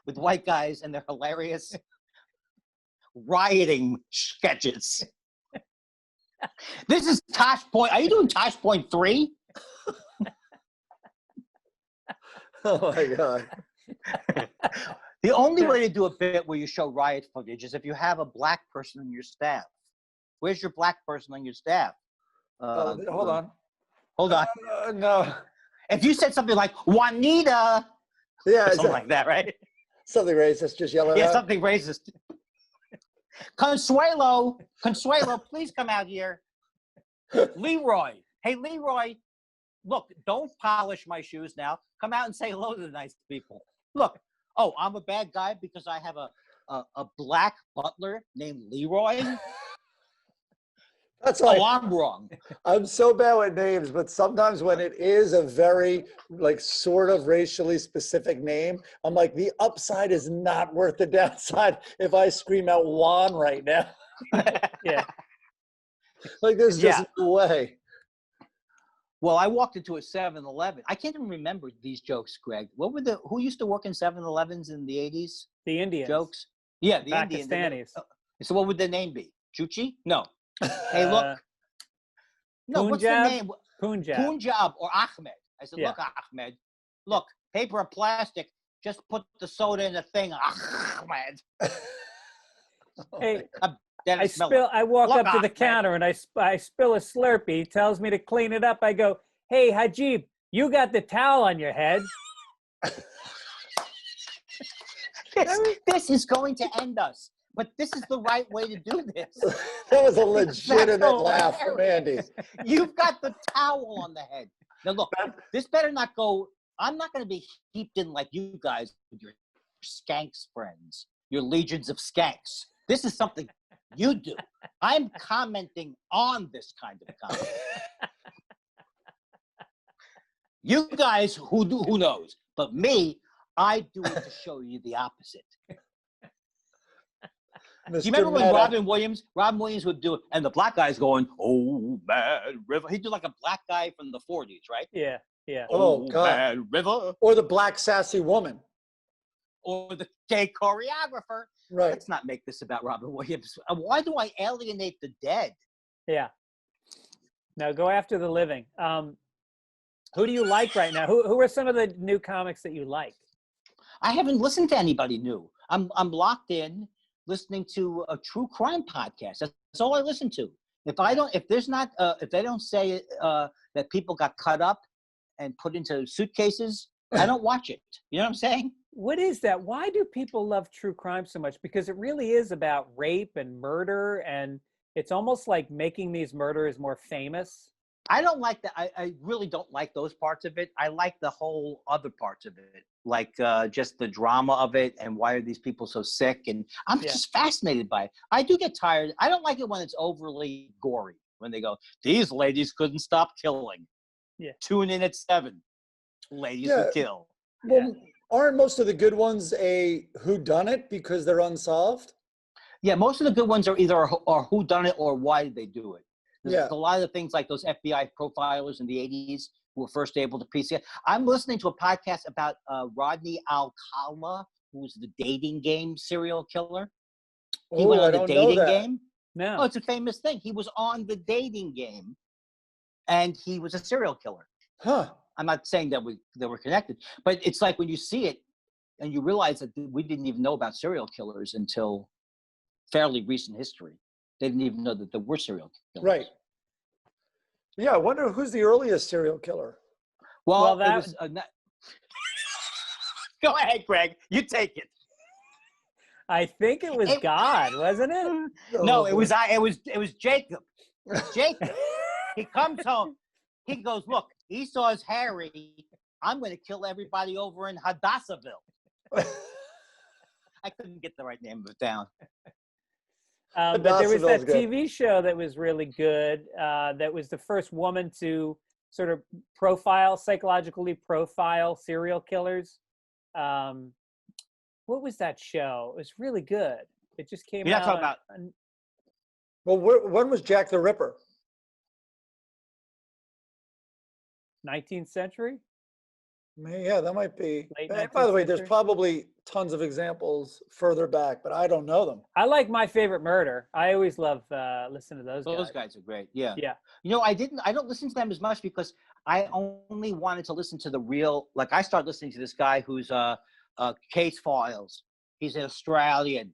with white guys and their hilarious rioting sketches. This is Tosh Point. Are you doing Tosh Point 3? Oh my God. The only way to do a bit where you show riot footage is if you have a black person on your staff. Where's your black person on your staff? Hold on. Hold on. No. If you said something like Juanita, Yeah, or something like that, right? something racist. Just yell it Yeah, out. something racist. Consuelo, please come out here. Leroy, hey Leroy, look, don't polish my shoes now. Come out and say hello to the nice people. Look, oh, I'm a bad guy because I have a black butler named Leroy. That's why I'm wrong. I'm so bad with names, but sometimes when it is a very like sort of racially specific name, I'm like, the upside is not worth the downside if I scream out Juan right now. Yeah. Like there's just no way. Well, I walked into a 7-Eleven. I can't even remember these jokes, Greg. Who used to work in 7-Elevens in the 80s? The Indians. Jokes? Yeah, the Indians. Pakistanis. So what would the name be? Chuchi? No. Hey, look. No, what's the Punjab? name? Punjab. Punjab or Ahmed. I said, Yeah. look, Ahmed. Look, paper or plastic. Just put the soda in the thing, Ahmed. Hey, Dennis I walk Look, up to the Ahmed. counter and I spill a Slurpee. He tells me to clean it up. I go, hey, Hajib, you got the towel on your head. This is going to end us. But this is the right way to do this. That was a legitimate That's laugh from Andy. You've got the towel on the head. Now look, this better not go. I'm not going to be heaped in like you guys with your skanks friends, your legions of skanks. This is something you do. I'm commenting on this kind of comment. You guys, who knows? But me, I do it to show you the opposite. Do you remember when Robin Williams would do it, and the black guy's going, "Oh, bad river." He'd do like a black guy from the 40s, right? Yeah, yeah. Oh, God. Bad river. Or the black sassy woman. Or the gay choreographer. Right. Let's not make this about Robin Williams. Why do I alienate the dead? Yeah. No, go after the living. Who do you like right now? Who are some of the new comics that you like? I haven't listened to anybody new. I'm locked in listening to a true crime podcast. That's all I listen to. If they don't say that people got cut up and put into suitcases, I don't watch it. You know what I'm saying? What is that? Why do people love true crime so much? Because it really is about rape and murder, and it's almost like making these murderers more famous. I don't like that. I really don't like those parts of it. I like the whole other parts of it, like just the drama of it and why are these people so sick? And I'm just fascinated by it. I do get tired. I don't like it when it's overly gory, when they go, these ladies couldn't stop killing. Yeah. Tune in at 7. Ladies who kill. Well, aren't most of the good ones a whodunit because they're unsolved? Yeah, most of the good ones are either or who done it or why did they do it. There's Yeah. a lot of the things like those FBI profilers in the 80s who were first able to piece it. I'm listening to a podcast about Rodney Alcala, who's the dating game serial killer. He went on the dating game. No. Oh, it's a famous thing. He was on the dating game, and he was a serial killer. Huh. I'm not saying that they were connected, but it's like when you see it and you realize that we didn't even know about serial killers until fairly recent history. They didn't even know that there were serial killers. Right. Yeah, I wonder who's the earliest serial killer. Well, that it was. Go ahead, Greg. You take it. I think it was God, wasn't it? No, it was Jacob. Jacob. He comes home. He goes, look, Esau's hairy. I'm going to kill everybody over in Hadassahville. I couldn't get the right name of the town. But there was that Hadassahville's good. TV show that was really good. That was the first woman to sort of psychologically profile serial killers. What was that show? It was really good. It just came You're not out. talking about. Well, when was Jack the Ripper? 19th century? Yeah, that might be. Late And by the way, there's 19th century? probably tons of examples further back, but I don't know them. I like My Favorite Murder. I always love listening to those guys. Those guys are great. Yeah. Yeah. You know, I don't listen to them as much because I only wanted to listen to the real. Like, I started listening to this guy who's Case Files. He's an Australian,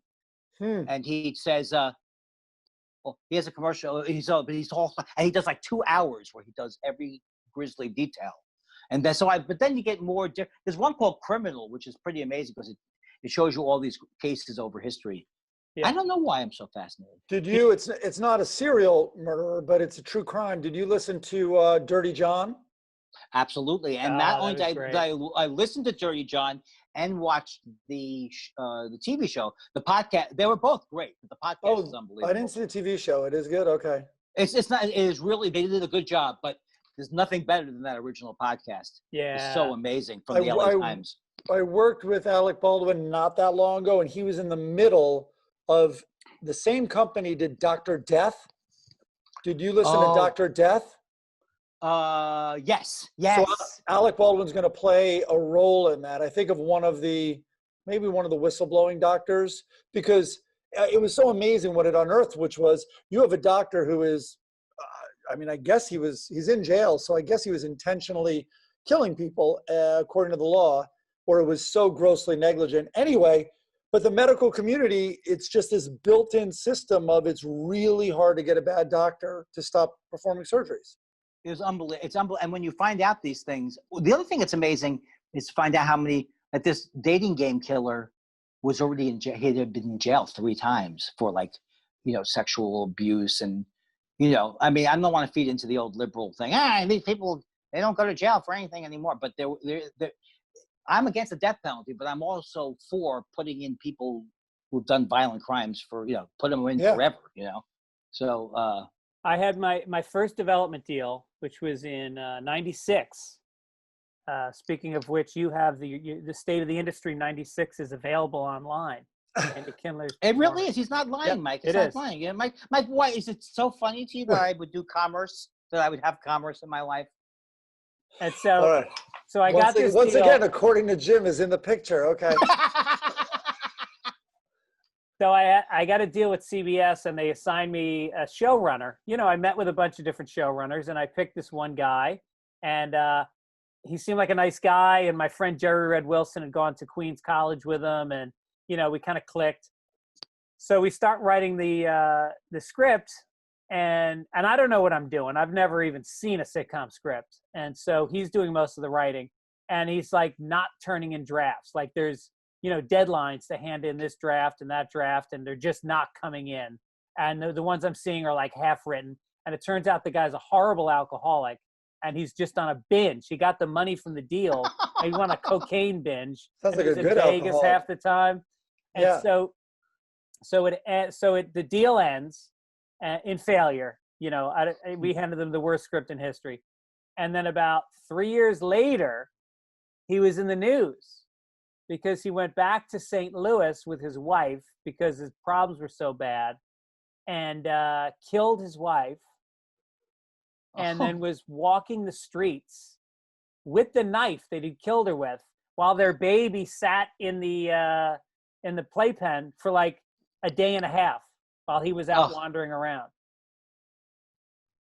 and he says, well, he has a commercial. But he's all, and he does like 2 hours where he does every grisly detail. And then but then you get more. There's one called Criminal, which is pretty amazing because it shows you all these cases over history. Yeah. I don't know why I'm so fascinated. Did you? It's not a serial murderer, but it's a true crime. Did you listen to Dirty John? Absolutely, and not only did I listened to Dirty John and watched the TV show, the podcast. They were both great. But the podcast is unbelievable. I didn't see the TV show. It is good. Okay. It's not. It is really. They did a good job, but there's nothing better than that original podcast. Yeah, it's so amazing from the LA Times. I worked with Alec Baldwin not that long ago, and he was in the middle of the same company did Dr. Death. Did you listen to Dr. Death? Yes. So Alec Baldwin's going to play a role in that. I think of maybe one of the whistleblowing doctors, because it was so amazing what it unearthed, which was you have a doctor who is, I guess he's in jail. So I guess he was intentionally killing people according to the law, or it was so grossly negligent. Anyway, but the medical community, it's just this built-in system of it's really hard to get a bad doctor to stop performing surgeries. It's unbelievable. It's unbelievable. And when you find out these things, the other thing that's amazing is to find out how many, that this dating game killer was already in jail. He had been in jail 3 times for sexual abuse. And, I don't want to feed into the old liberal thing. These people, they don't go to jail for anything anymore. But I'm against the death penalty, but I'm also for putting in people who've done violent crimes for, put them in forever, So, I had my first development deal, which was in '96. Speaking of which, you have the State of the Industry '96 is available online. Andy Kindler's. It really is. He's not lying, Yeah, Mike. It's not lying. Yeah, Mike, why is it so funny to you that I would do commerce? That I would have commerce in my life? And so, all right. So I got this. Once deal. again, according to Jim, is in the picture. Okay. So I got a deal with CBS, and they assigned me a showrunner. I met with a bunch of different showrunners, and I picked this one guy, and he seemed like a nice guy. And my friend Jerry Red Wilson had gone to Queens College with him, and we kind of clicked. So we start writing the script, and I don't know what I'm doing. I've never even seen a sitcom script, and so he's doing most of the writing, and he's like not turning in drafts. Like there's deadlines to hand in this draft and that draft, and they're just not coming in. And the ones I'm seeing are like half written. And it turns out the guy's a horrible alcoholic, and he's just on a binge. He got the money from the deal, and he won a cocaine binge. Sounds like a good Vegas alcoholic. half the time. And Yeah. the deal ends in failure. We handed them the worst script in history. And then about 3 years later, he was in the news because he went back to St. Louis with his wife because his problems were so bad, and killed his wife, and then was walking the streets with the knife that he'd killed her with while their baby sat in the playpen for like a day and a half while he was out wandering around.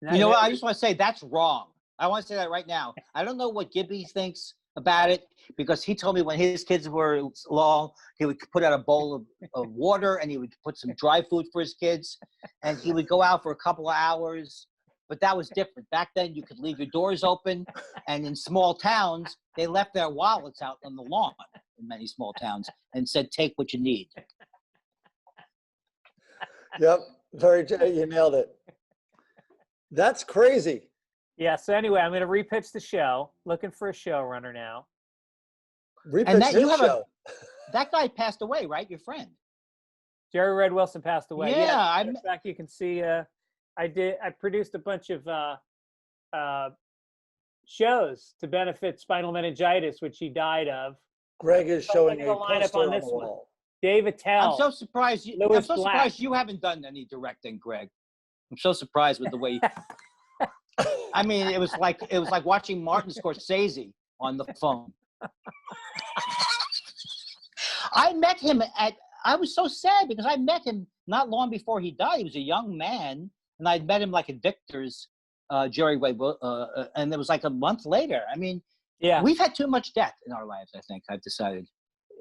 You know what? I just want to say that's wrong. I want to say that right now. I don't know what Gibby thinks about it, because he told me when his kids were long, he would put out a bowl of water, and he would put some dry food for his kids, and he would go out for a couple of hours. But that was different. Back then, you could leave your doors open, and in small towns, they left their wallets out on the lawn in many small towns and said, take what you need. Yep. You nailed it. That's crazy. Yeah. So anyway, I'm going to repitch the show. Looking for a showrunner now. Repitch his show. That guy passed away, right? Your friend. Jerry Red Wilson passed away. Yeah. In fact, you can see I produced a bunch of shows to benefit spinal meningitis, which he died of. Greg is So showing look a at the lineup poster on on this the one. wall. Dave Attell. I'm so surprised. I'm Louis so Black. surprised you haven't done any directing, Greg. I'm so surprised with the way. I mean, it was like watching Martin Scorsese on the phone. I met him I was so sad because I met him not long before he died. He was a young man, and I'd met him like at Victor's, Jerry Way, and it was like a month later. I mean, Yeah. we've had too much death in our lives, I think, I've decided.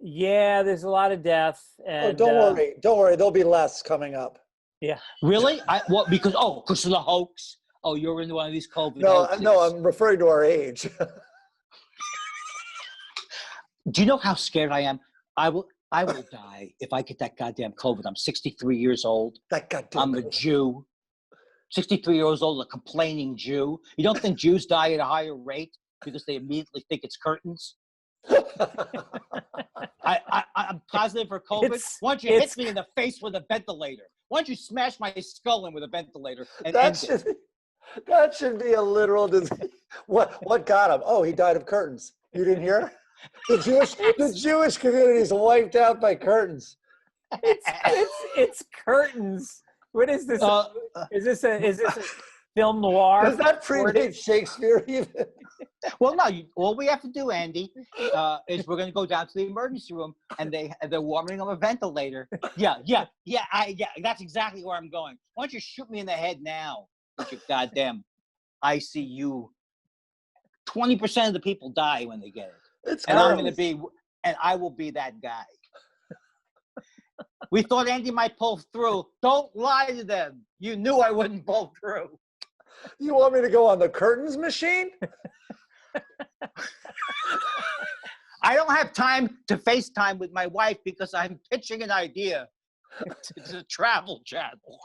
Yeah, there's a lot of death. And, Don't worry. Don't worry. There'll be less coming up. Yeah. Really? Because of the hoax? Oh, you're into one of these COVID No, hoaxes. no, I'm referring to our age. Do you know how scared I am? I will die if I get that goddamn COVID. I'm 63 years old. That goddamn I'm a COVID. Jew. 63 years old, a complaining Jew. You don't think Jews die at a higher rate because they immediately think it's curtains? I'm positive for COVID. Why don't you hit me in the face with a ventilator? Why don't you smash my skull in with a ventilator and end it? That should be a literal disease. What got him? Oh, he died of curtains. You didn't hear? The Jewish community is wiped out by curtains. It's curtains. What is this? Is this a film noir? Does that predate Shakespeare even? Well, no. All we have to do, Andy, is we're going to go down to the emergency room, and they're warming up a ventilator. Yeah. That's exactly where I'm going. Why don't you shoot me in the head now with your goddamn ICU? 20% of the people die when they get it. And I will be that guy. We thought Andy might pull through. Don't lie to them. You knew I wouldn't pull through. You want me to go on the curtains machine? I don't have time to FaceTime with my wife because I'm pitching an idea to the Travel Channel.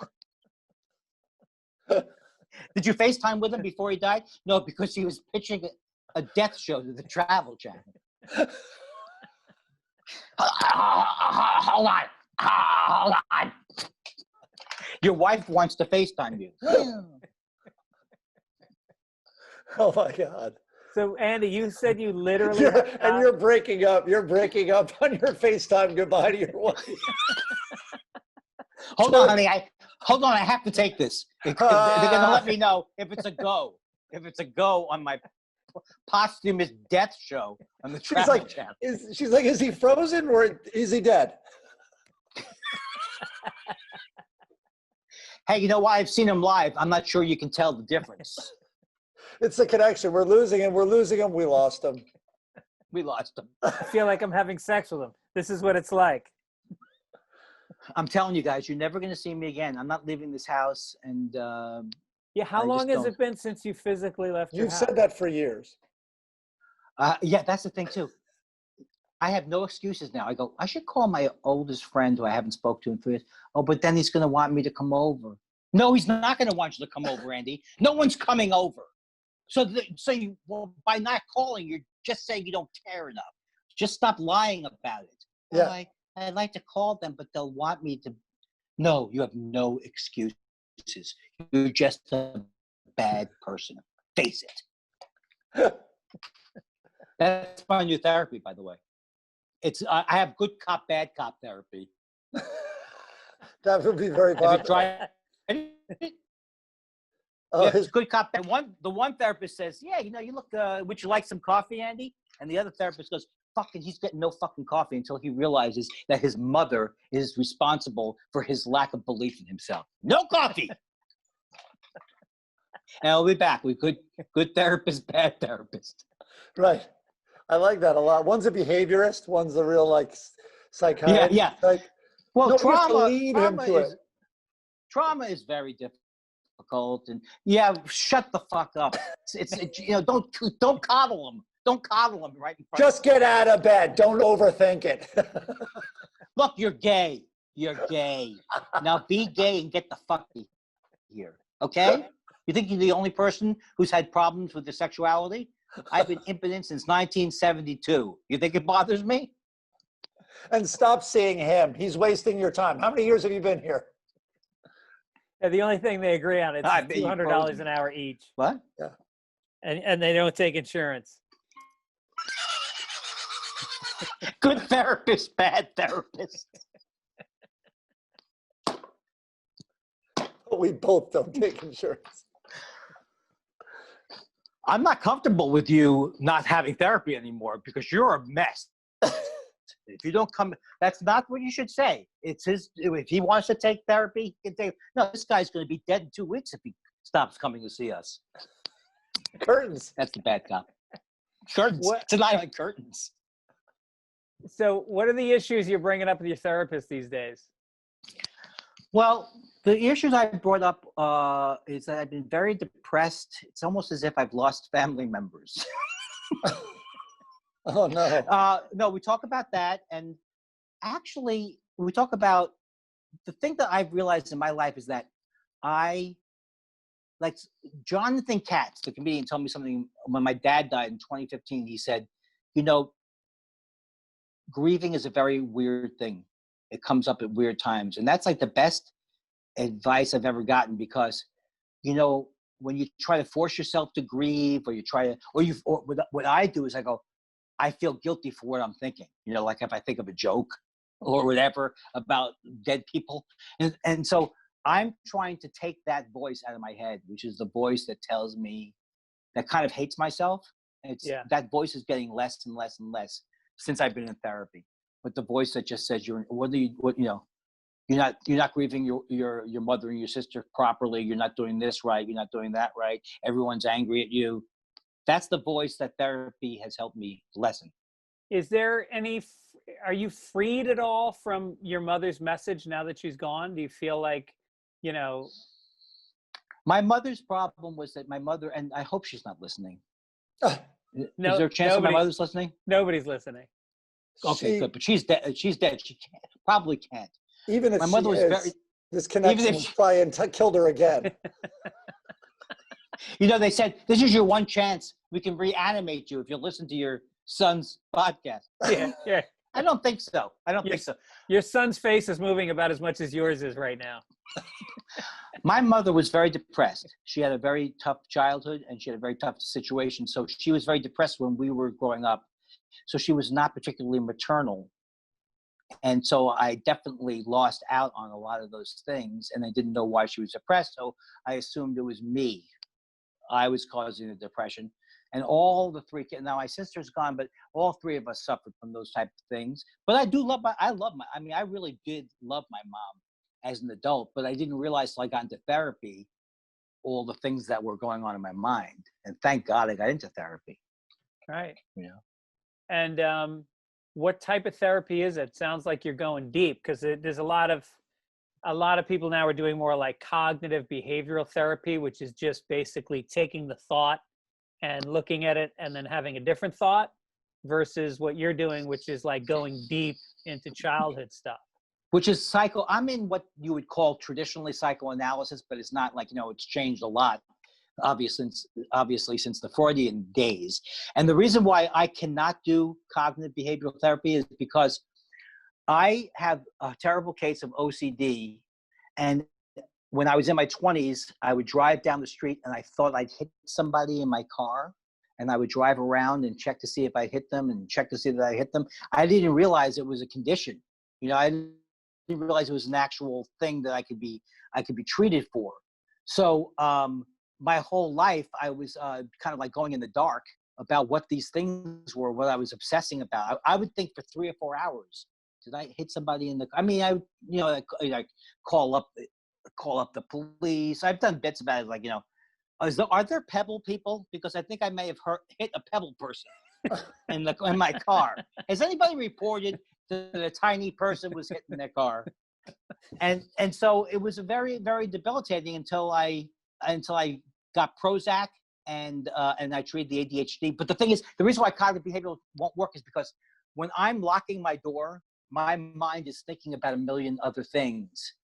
Did you FaceTime with him before he died? No, because he was pitching a death show to the Travel Channel. Hold on. Your wife wants to FaceTime you. Oh my God. So Andy, you said you literally you're breaking up. You're breaking up on your FaceTime goodbye to your wife. Hold on, honey. Hold on. I have to take this. They're going to let me know if it's a go. If it's a go on my posthumous death show on the Travel Channel. She's like, is he frozen or is he dead? Hey, you know why? I've seen him live. I'm not sure you can tell the difference. It's the connection. We're losing him. We're losing him. We lost him. We lost him. I feel like I'm having sex with him. This is what it's like. I'm telling you guys, you're never going to see me again. I'm not leaving this house. And yeah, how long has it been since you physically left your house? You've said that for years. Yeah, that's the thing too. I have no excuses now. I go, I should call my oldest friend who I haven't spoke to in 3 years. Oh, but then he's going to want me to come over. No, he's not going to want you to come over, Andy. No one's coming over. So by not calling, you're just saying you don't care enough. Just stop lying about it. Yeah. Oh, I'd like to call them, but they'll want me to. No, you have no excuses. You're just a bad person. Face it. That's my new therapy, by the way. I have good cop, bad cop therapy. That would be very popular. Have you tried it? Yeah, it's good cop. The one therapist says, yeah, you look, would you like some coffee, Andy? And the other therapist goes, fucking, he's getting no fucking coffee until he realizes that his mother is responsible for his lack of belief in himself. No coffee. And I'll be back with good therapist, bad therapist. Right. I like that a lot. One's a behaviorist. One's a real psychiatrist. Yeah. Like, Well, no, trauma is very difficult, and shut the fuck up. It's don't coddle them. Don't coddle them right in front. Just get out of bed. Don't overthink it. Look, you're gay. You're gay. Now be gay and get the fuck here. Okay? You think you're the only person who's had problems with their sexuality? I've been impotent since 1972. You think it bothers me? And stop seeing him. He's wasting your time. How many years have you been here? Yeah, the only thing they agree on is $200 an hour each. What? Yeah. And they don't take insurance. Good therapist, bad therapist. We both don't take insurance. I'm not comfortable with you not having therapy anymore because you're a mess. If you don't come, that's not what you should say. It's his. If he wants to take therapy, he can take. No, this guy's going to be dead in 2 weeks if he stops coming to see us. Curtains. That's the bad cop. Curtains. What? Tonight on curtains. So what are the issues you're bringing up with your therapist these days? Well, the issues I brought up is that I've been very depressed. It's almost as if I've lost family members. Oh, no. No, we talk about that. And actually, we talk about the thing that I've realized in my life is that like Jonathan Katz, the comedian, told me something when my dad died in 2015. He said, grieving is a very weird thing. It comes up at weird times. And that's like the best advice I've ever gotten because, when you try to force yourself to grieve or you try to, or what I do is I go, I feel guilty for what I'm thinking. Like if I think of a joke or whatever about dead people. And so I'm trying to take that voice out of my head, which is the voice that tells me that kind of hates myself. That voice is getting less and less and less since I've been in therapy. But the voice that just says you're not grieving your mother and your sister properly. You're not doing this right. You're not doing that right. Everyone's angry at you. That's the voice that therapy has helped me lessen. Is there are you freed at all from your mother's message now that she's gone? Do you feel like, My mother's problem was that my mother, and I hope she's not listening. Is No, there a chance that my mother's listening? Nobody's listening. Okay, good. But she's dead. She's dead. She probably can't. Even if my mother was very. This connection will try and killed her again. They said, this is your one chance. We can reanimate you if you listen to your son's podcast. Yeah. I don't think so. think so. Your son's face is moving about as much as yours is right now. My mother was very depressed. She had a very tough childhood and she had a very tough situation. So she was very depressed when we were growing up. So she was not particularly maternal. And so I definitely lost out on a lot of those things and I didn't know why she was depressed. So I assumed it was me. I was causing the depression. And all the three kids, now my sister's gone, but all three of us suffered from those type of things. But I really did love my mom as an adult, but I didn't realize till I got into therapy, all the things that were going on in my mind. And thank God I got into therapy. Right. And what type of therapy is it? Sounds like you're going deep because there's a lot of people now are doing more like cognitive behavioral therapy, which is just basically taking the thought and looking at it and then having a different thought versus what you're doing, which is like going deep into childhood stuff. Which is I'm in what you would call traditionally psychoanalysis, but it's not like, it's changed a lot, obviously since the Freudian days. And the reason why I cannot do cognitive behavioral therapy is because I have a terrible case of OCD. And when I was in my 20s, I would drive down the street and I thought I'd hit somebody in my car. And I would drive around and check to see if I hit them and check to see that I hit them. I didn't realize it was a condition. I didn't realize it was an actual thing that I could be treated for. So my whole life, I was kind of like going in the dark about what these things were, what I was obsessing about. I would think for 3 or 4 hours, did I hit somebody in the? I mean, I call up the police. I've done bits about it, like are there pebble people? Because I think I may have hit a pebble person in my car. Has anybody reported that a tiny person was hit in their car? And so it was a very, very debilitating until I got Prozac and I treated the ADHD. But the thing is, the reason why cognitive behavioral won't work is because when I'm locking my door, my mind is thinking about a million other things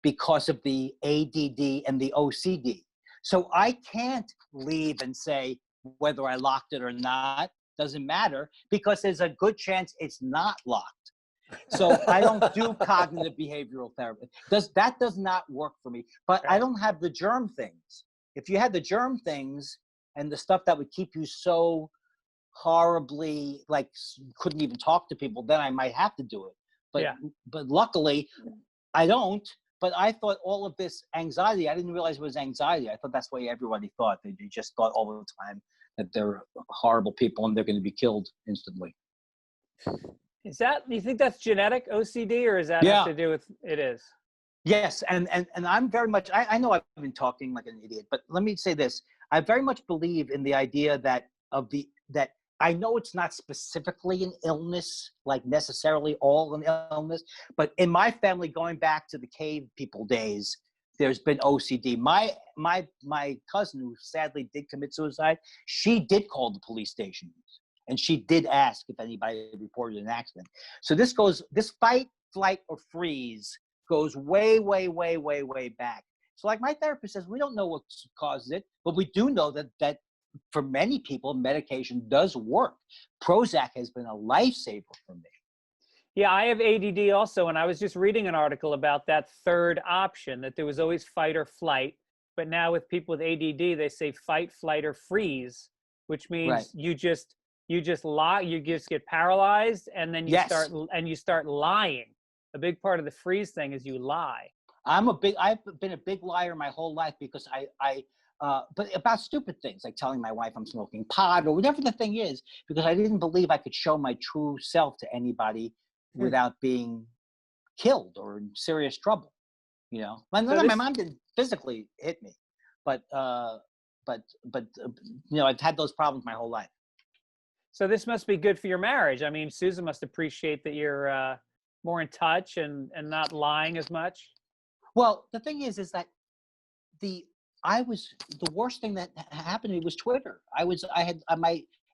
because of the ADD and the OCD. So I can't leave and say whether I locked it or not. Doesn't matter because there's a good chance it's not locked. So I don't do cognitive behavioral therapy. That does not work for me. But I don't have the germ things. If you had the germ things and the stuff that would keep you so horribly like couldn't even talk to people, then I might have to do it. But luckily I don't. But I thought all of this anxiety, I didn't realize it was anxiety. I thought that's what everybody thought. They just thought all the time that they're horrible people and they're going to be killed instantly. Do you think that's genetic OCD, or is that have to do with it is? Yes, and I'm very much, I know I've been talking like an idiot, but let me say this. I very much believe in the idea that I know it's not specifically an illness, like necessarily all an illness, but in my family, going back to the cave people days, there's been OCD. My cousin, who sadly did commit suicide, she did call the police station, and she did ask if anybody had reported an accident. So this fight, flight, or freeze goes way, way, way, way, way back. So like my therapist says, we don't know what causes it, but we do know that for many people, medication does work. Prozac has been a lifesaver for me. Yeah, I have ADD also, and I was just reading an article about that third option, that there was always fight or flight, but now with people with ADD, they say fight, flight, or freeze, which means you just lie, you just get paralyzed, and then you start lying. A big part of the freeze thing is you lie. I've been a big liar my whole life because but about stupid things like telling my wife I'm smoking pot or whatever the thing is, because I didn't believe I could show my true self to anybody without being killed or in serious trouble. You know, my mom didn't physically hit me, but you know, I've had those problems my whole life. So this must be good for your marriage. I mean, Susan must appreciate that you're more in touch and not lying as much. Well, the thing is that the worst thing that happened to me was Twitter.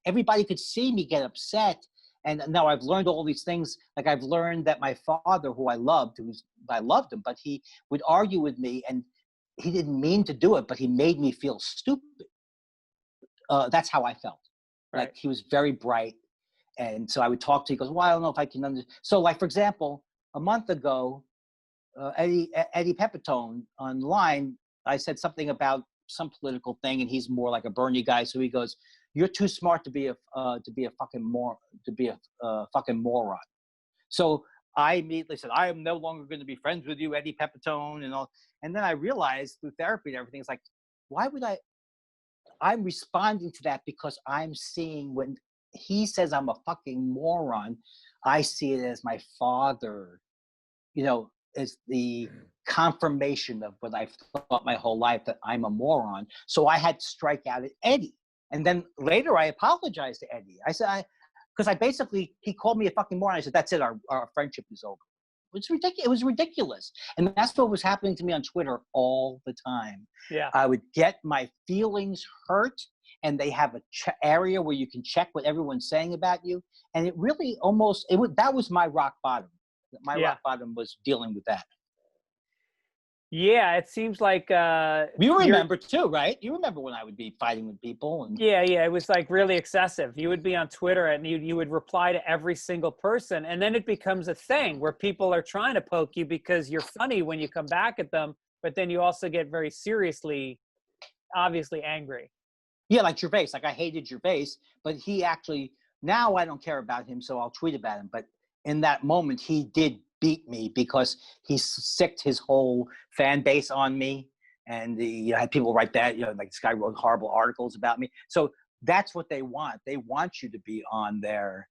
Everybody could see me get upset. And now I've learned all these things. Like I've learned that my father, who I loved, I loved him, but he would argue with me, and he didn't mean to do it, but he made me feel stupid. That's how I felt. Right. Like he was very bright. And so I would talk to him. He goes, well, I don't know if I can understand. So like, for example, a month ago, Eddie Pepitone online, I said something about some political thing, and he's more like a Bernie guy. So he goes, "You're too smart to be a fucking moron." So I immediately said, "I am no longer going to be friends with you, Eddie Pepitone," and all. And then I realized through therapy and everything, it's like, why would I'm responding to that because I'm seeing when he says I'm a fucking moron, I see it as my father, you know, as the confirmation of what I've thought my whole life, that I'm a moron. So I had to strike out at Eddie. And then later I apologized to Eddie. I said, he called me a fucking moron. I said, that's it. Our friendship is over. It's ridiculous. It was ridiculous. And that's what was happening to me on Twitter all the time. Yeah. I would get my feelings hurt, and they have a area where you can check what everyone's saying about you. And it really that was my rock bottom. My rock bottom was dealing with that. Yeah, it seems like you remember too, right? You remember when I would be fighting with people, and yeah, it was like really excessive. You would be on Twitter and you would reply to every single person, and then it becomes a thing where people are trying to poke you because you're funny when you come back at them, but then you also get very seriously, obviously angry. Yeah, like Gervais. Like I hated Gervais, but he actually, now I don't care about him, so I'll tweet about him. But in that moment, he did beat me because he sicked his whole fan base on me, and had people write that, like this guy wrote horrible articles about me. So that's what they want. They want you to be on there.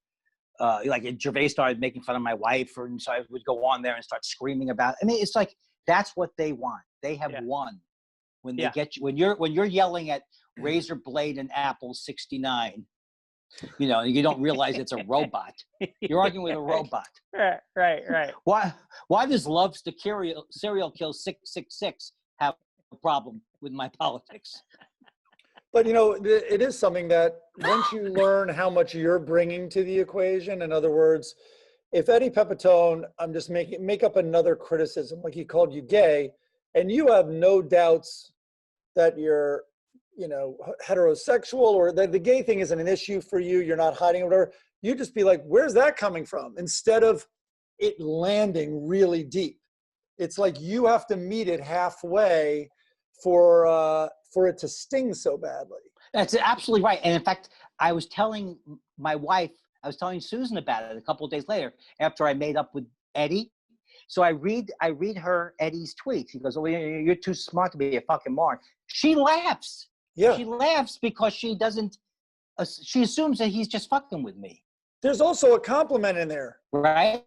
Like Gervais started making fun of my wife, and so I would go on there and start screaming about. I mean, it's like that's what they want. They have won when they get you. When you're yelling at Razor Blade and Apple 69. You don't realize it's a robot. You're arguing with a robot. Right. Why does Love's the serial kill 666 have a problem with my politics? But it is something that once you learn how much you're bringing to the equation, in other words, if Eddie Pepitone, I'm just make up another criticism, like he called you gay, and you have no doubts that you're heterosexual, or that the gay thing isn't an issue for you, you're not hiding or whatever, you just be like, where's that coming from? Instead of it landing really deep. It's like you have to meet it halfway for it to sting so badly. That's absolutely right. And in fact, I was telling my wife, I was telling Susan about it a couple of days later after I made up with Eddie. So I read her Eddie's tweets. He goes, "Oh, you're too smart to be a fucking moron." She laughs. Yeah. She laughs because she doesn't. She assumes that he's just fucking with me. There's also a compliment in there. Right.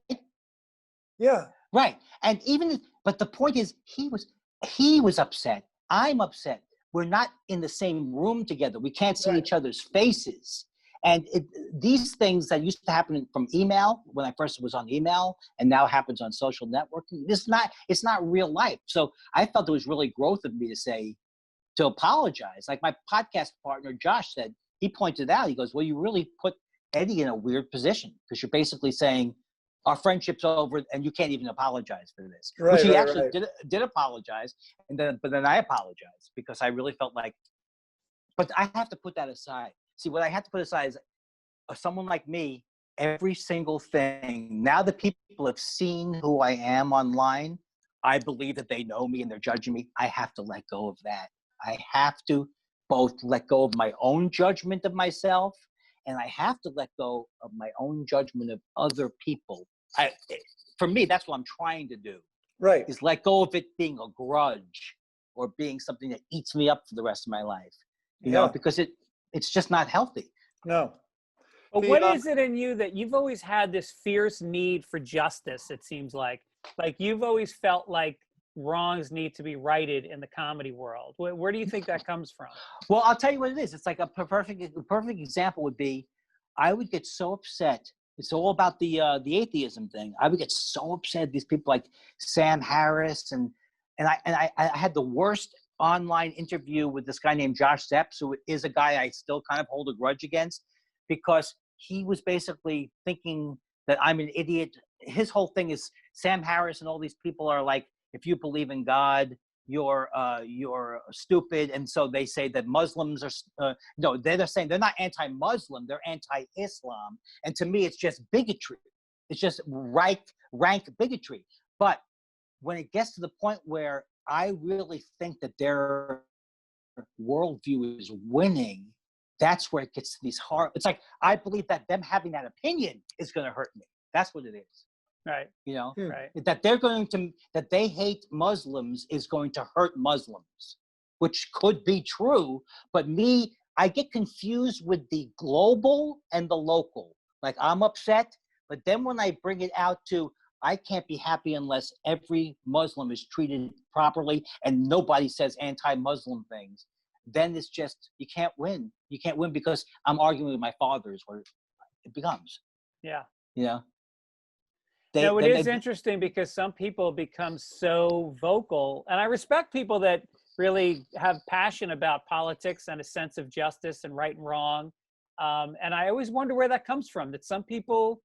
Yeah. Right. And but the point is, he was upset. I'm upset. We're not in the same room together. We can't see each other's faces. And these things that used to happen from email, when I first was on email, and now happens on social networking, it's not real life. So I felt it was really growth of me to apologize. Like my podcast partner, Josh, said, he pointed out, he goes, "Well, you really put Eddie in a weird position because you're basically saying our friendship's over and you can't even apologize for this." Right, which he right, actually right. did apologize. But then I apologized because I really felt like, but I have to put that aside. See, what I have to put aside is someone like me, every single thing, now that people have seen who I am online, I believe that they know me and they're judging me. I have to let go of that. I have to both let go of my own judgment of myself, and I have to let go of my own judgment of other people. For me, that's what I'm trying to do. Right. Is let go of it being a grudge or being something that eats me up for the rest of my life. You know, because it's just not healthy. No. But what is it in you that you've always had this fierce need for justice, it seems like you've always felt like wrongs need to be righted in the comedy world? Where do you think that comes from? Well, I'll tell you what it is. It's like a perfect example would be, I would get so upset. It's all about the atheism thing. I would get so upset at these people like Sam Harris and I had the worst online interview with this guy named Josh Zepps, who is a guy I still kind of hold a grudge against, because he was basically thinking that I'm an idiot. His whole thing is Sam Harris and all these people are like, if you believe in God, you're stupid. And so they say that Muslims are, no, they're saying they're not anti-Muslim, they're anti-Islam. And to me, it's just bigotry. It's just rank bigotry. But when it gets to the point where I really think that their worldview is winning, that's where it gets to these hard. It's like, I believe that them having that opinion is going to hurt me. That's what it is. Right. You know, right. that that they hate Muslims is going to hurt Muslims, which could be true. But I get confused with the global and the local. Like, I'm upset, but then when I bring it out to, I can't be happy unless every Muslim is treated properly and nobody says anti-Muslim things, then it's just, you can't win. You can't win because I'm arguing with my father is what it becomes. Yeah. You know? No, it is interesting because some people become so vocal, and I respect people that really have passion about politics and a sense of justice and right and wrong. And I always wonder where that comes from, that some people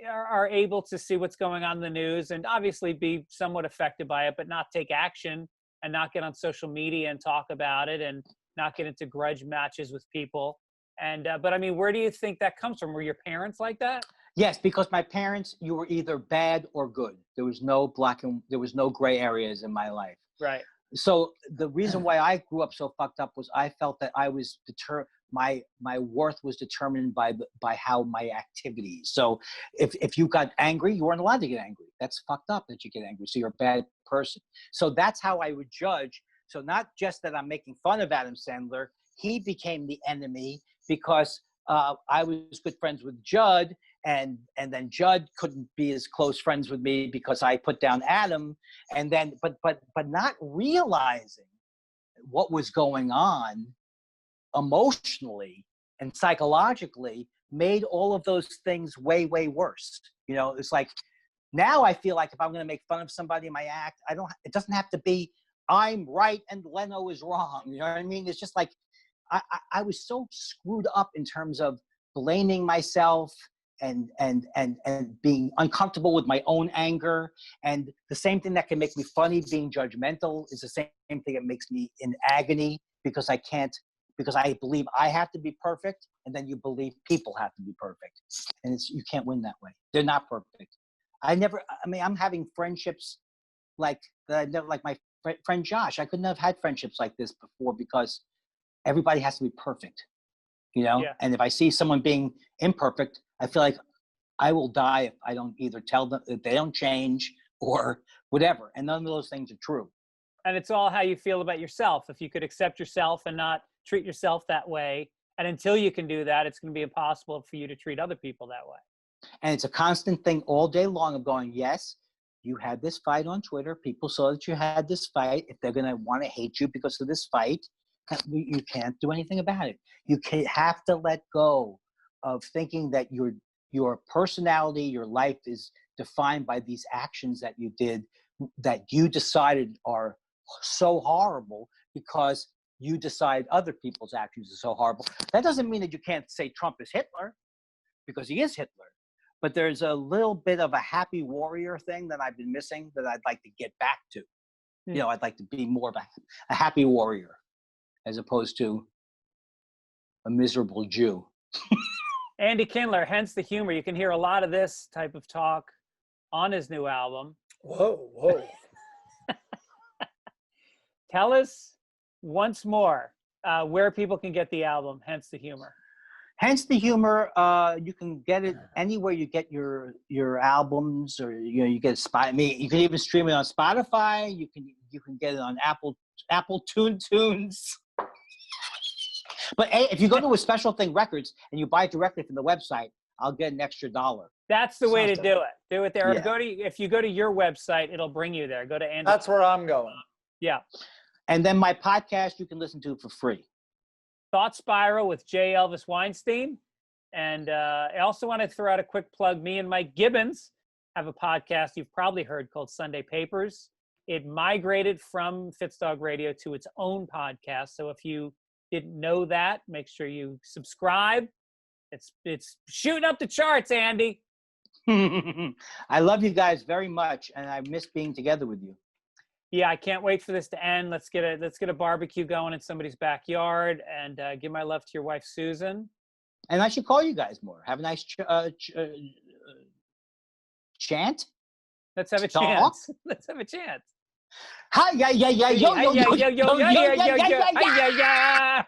are able to see what's going on in the news and obviously be somewhat affected by it, but not take action and not get on social media and talk about it and not get into grudge matches with people. And, but I mean, where do you think that comes from? Were your parents like that? Yes, because my parents, you were either bad or good. There was no there was no gray areas in my life. Right. So the reason why I grew up so fucked up was I felt that I was my worth was determined by how my activities. So if you got angry, you weren't allowed to get angry. That's fucked up that you get angry. So you're a bad person. So that's how I would judge. So not just that I'm making fun of Adam Sandler, he became the enemy because I was good friends with Judd, and then Judd couldn't be as close friends with me because I put down Adam, and then but not realizing what was going on emotionally and psychologically made all of those things way worse. You know, it's like now I feel like if I'm going to make fun of somebody in my act, it doesn't have to be I'm right and Leno is wrong. You know what I mean? It's just like I was so screwed up in terms of blaming myself and being uncomfortable with my own anger. And the same thing that can make me funny, being judgmental, is the same thing that makes me in agony because I believe I have to be perfect, and then you believe people have to be perfect. And you can't win that way. They're not perfect. I'm having friendships like that. Like my friend Josh, I couldn't have had friendships like this before because everybody has to be perfect, you know? Yeah. And if I see someone being imperfect, I feel like I will die if I don't either tell them that they don't change or whatever. And none of those things are true. And it's all how you feel about yourself. If you could accept yourself and not treat yourself that way, and until you can do that, it's going to be impossible for you to treat other people that way. And it's a constant thing all day long of going, yes, you had this fight on Twitter. People saw that you had this fight. If they're going to want to hate you because of this fight, you can't do anything about it. You have to let go of thinking that your personality, your life is defined by these actions that you did, that you decided are so horrible because you decide other people's actions are so horrible. That doesn't mean that you can't say Trump is Hitler, because he is Hitler. But there's a little bit of a happy warrior thing that I've been missing that I'd like to get back to. You know, I'd like to be more of a happy warrior as opposed to a miserable Jew. Andy Kindler, hence the humor. You can hear a lot of this type of talk on his new album. Whoa. Tell us once more where people can get the album, hence the humor. Hence the humor. You can get it anywhere you get your albums, or you get you can even stream it on Spotify. You can get it on Apple Tunes. But if you go to a Special Thing Records and you buy it directly from the website, I'll get an extra $1. That's the way to do it. Do it there. Yeah. Or if you go to your website, it'll bring you there. Go to Andy. That's where I'm going. Yeah. And then my podcast you can listen to for free. Thought Spiral with J. Elvis Weinstein. And I also want to throw out a quick plug. Me and Mike Gibbons have a podcast you've probably heard called Sunday Papers. It migrated from Fitzdog Radio to its own podcast. So if you didn't know that, make sure you subscribe. It's shooting up the charts, Andy. I love you guys very much, and I miss being together with you. Yeah, I can't wait for this to end. Let's get a barbecue going in somebody's backyard, and give my love to your wife, Susan. And I should call you guys more. Have a nice chant. Let's have a Talk. chance. Let's have a chance. Hi, Yeah.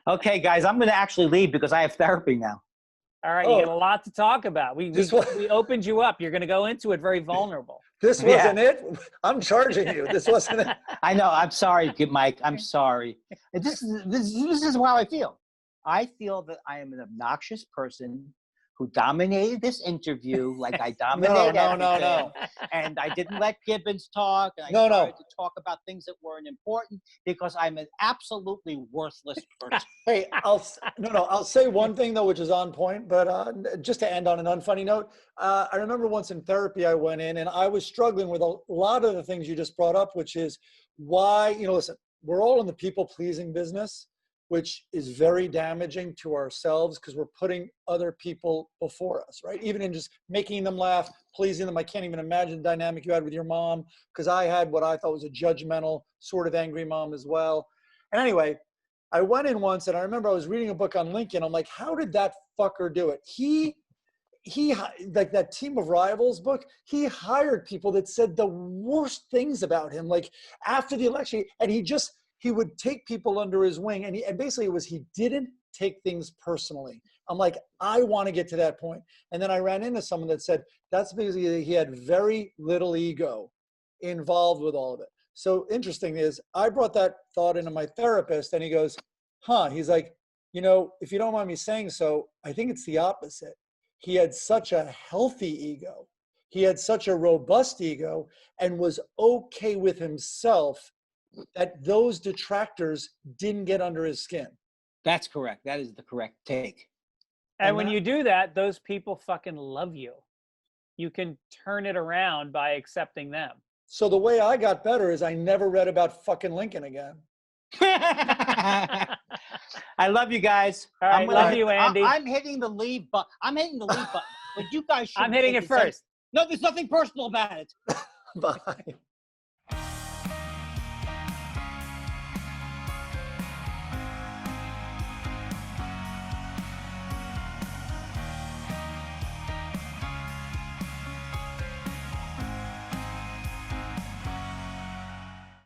Okay, guys, I'm going to actually leave because I have therapy now. All right, you got a lot to talk about. We opened you up. You're going to go into it very vulnerable. This wasn't it. I'm charging you. This wasn't it. I know. I'm sorry, Mike. I'm sorry. This is how I feel. I feel that I am an obnoxious person who dominated this interview like I dominated everything. No. And I didn't let Gibbons talk. And I started to talk about things that weren't important because I'm an absolutely worthless person. Hey, I'll say one thing though, which is on point, but just to end on an unfunny note, I remember once in therapy I went in and I was struggling with a lot of the things you just brought up, which is why, listen, we're all in the people-pleasing business, which is very damaging to ourselves because we're putting other people before us, right? Even in just making them laugh, pleasing them. I can't even imagine the dynamic you had with your mom because I had what I thought was a judgmental, sort of angry mom as well. And anyway, I went in once and I remember I was reading a book on Lincoln. I'm like, how did that fucker do it? He like that Team of Rivals book, he hired people that said the worst things about him, like after the election, and he would take people under his wing, and basically he didn't take things personally. I'm like, I want to get to that point. And then I ran into someone that said that's basically he had very little ego involved with all of it. So interesting is I brought that thought into my therapist, and he goes, he's like, if you don't mind me saying so, I think it's the opposite. He had such a healthy ego. He had such a robust ego and was okay with himself that those detractors didn't get under his skin. That's correct. That is the correct take. And when you do that, those people fucking love you. You can turn it around by accepting them. So the way I got better is I never read about fucking Lincoln again. I love you guys. All right, love you, Andy. I'm hitting the leave button. But you guys should. I'm hitting it first. No, there's nothing personal about it. Bye.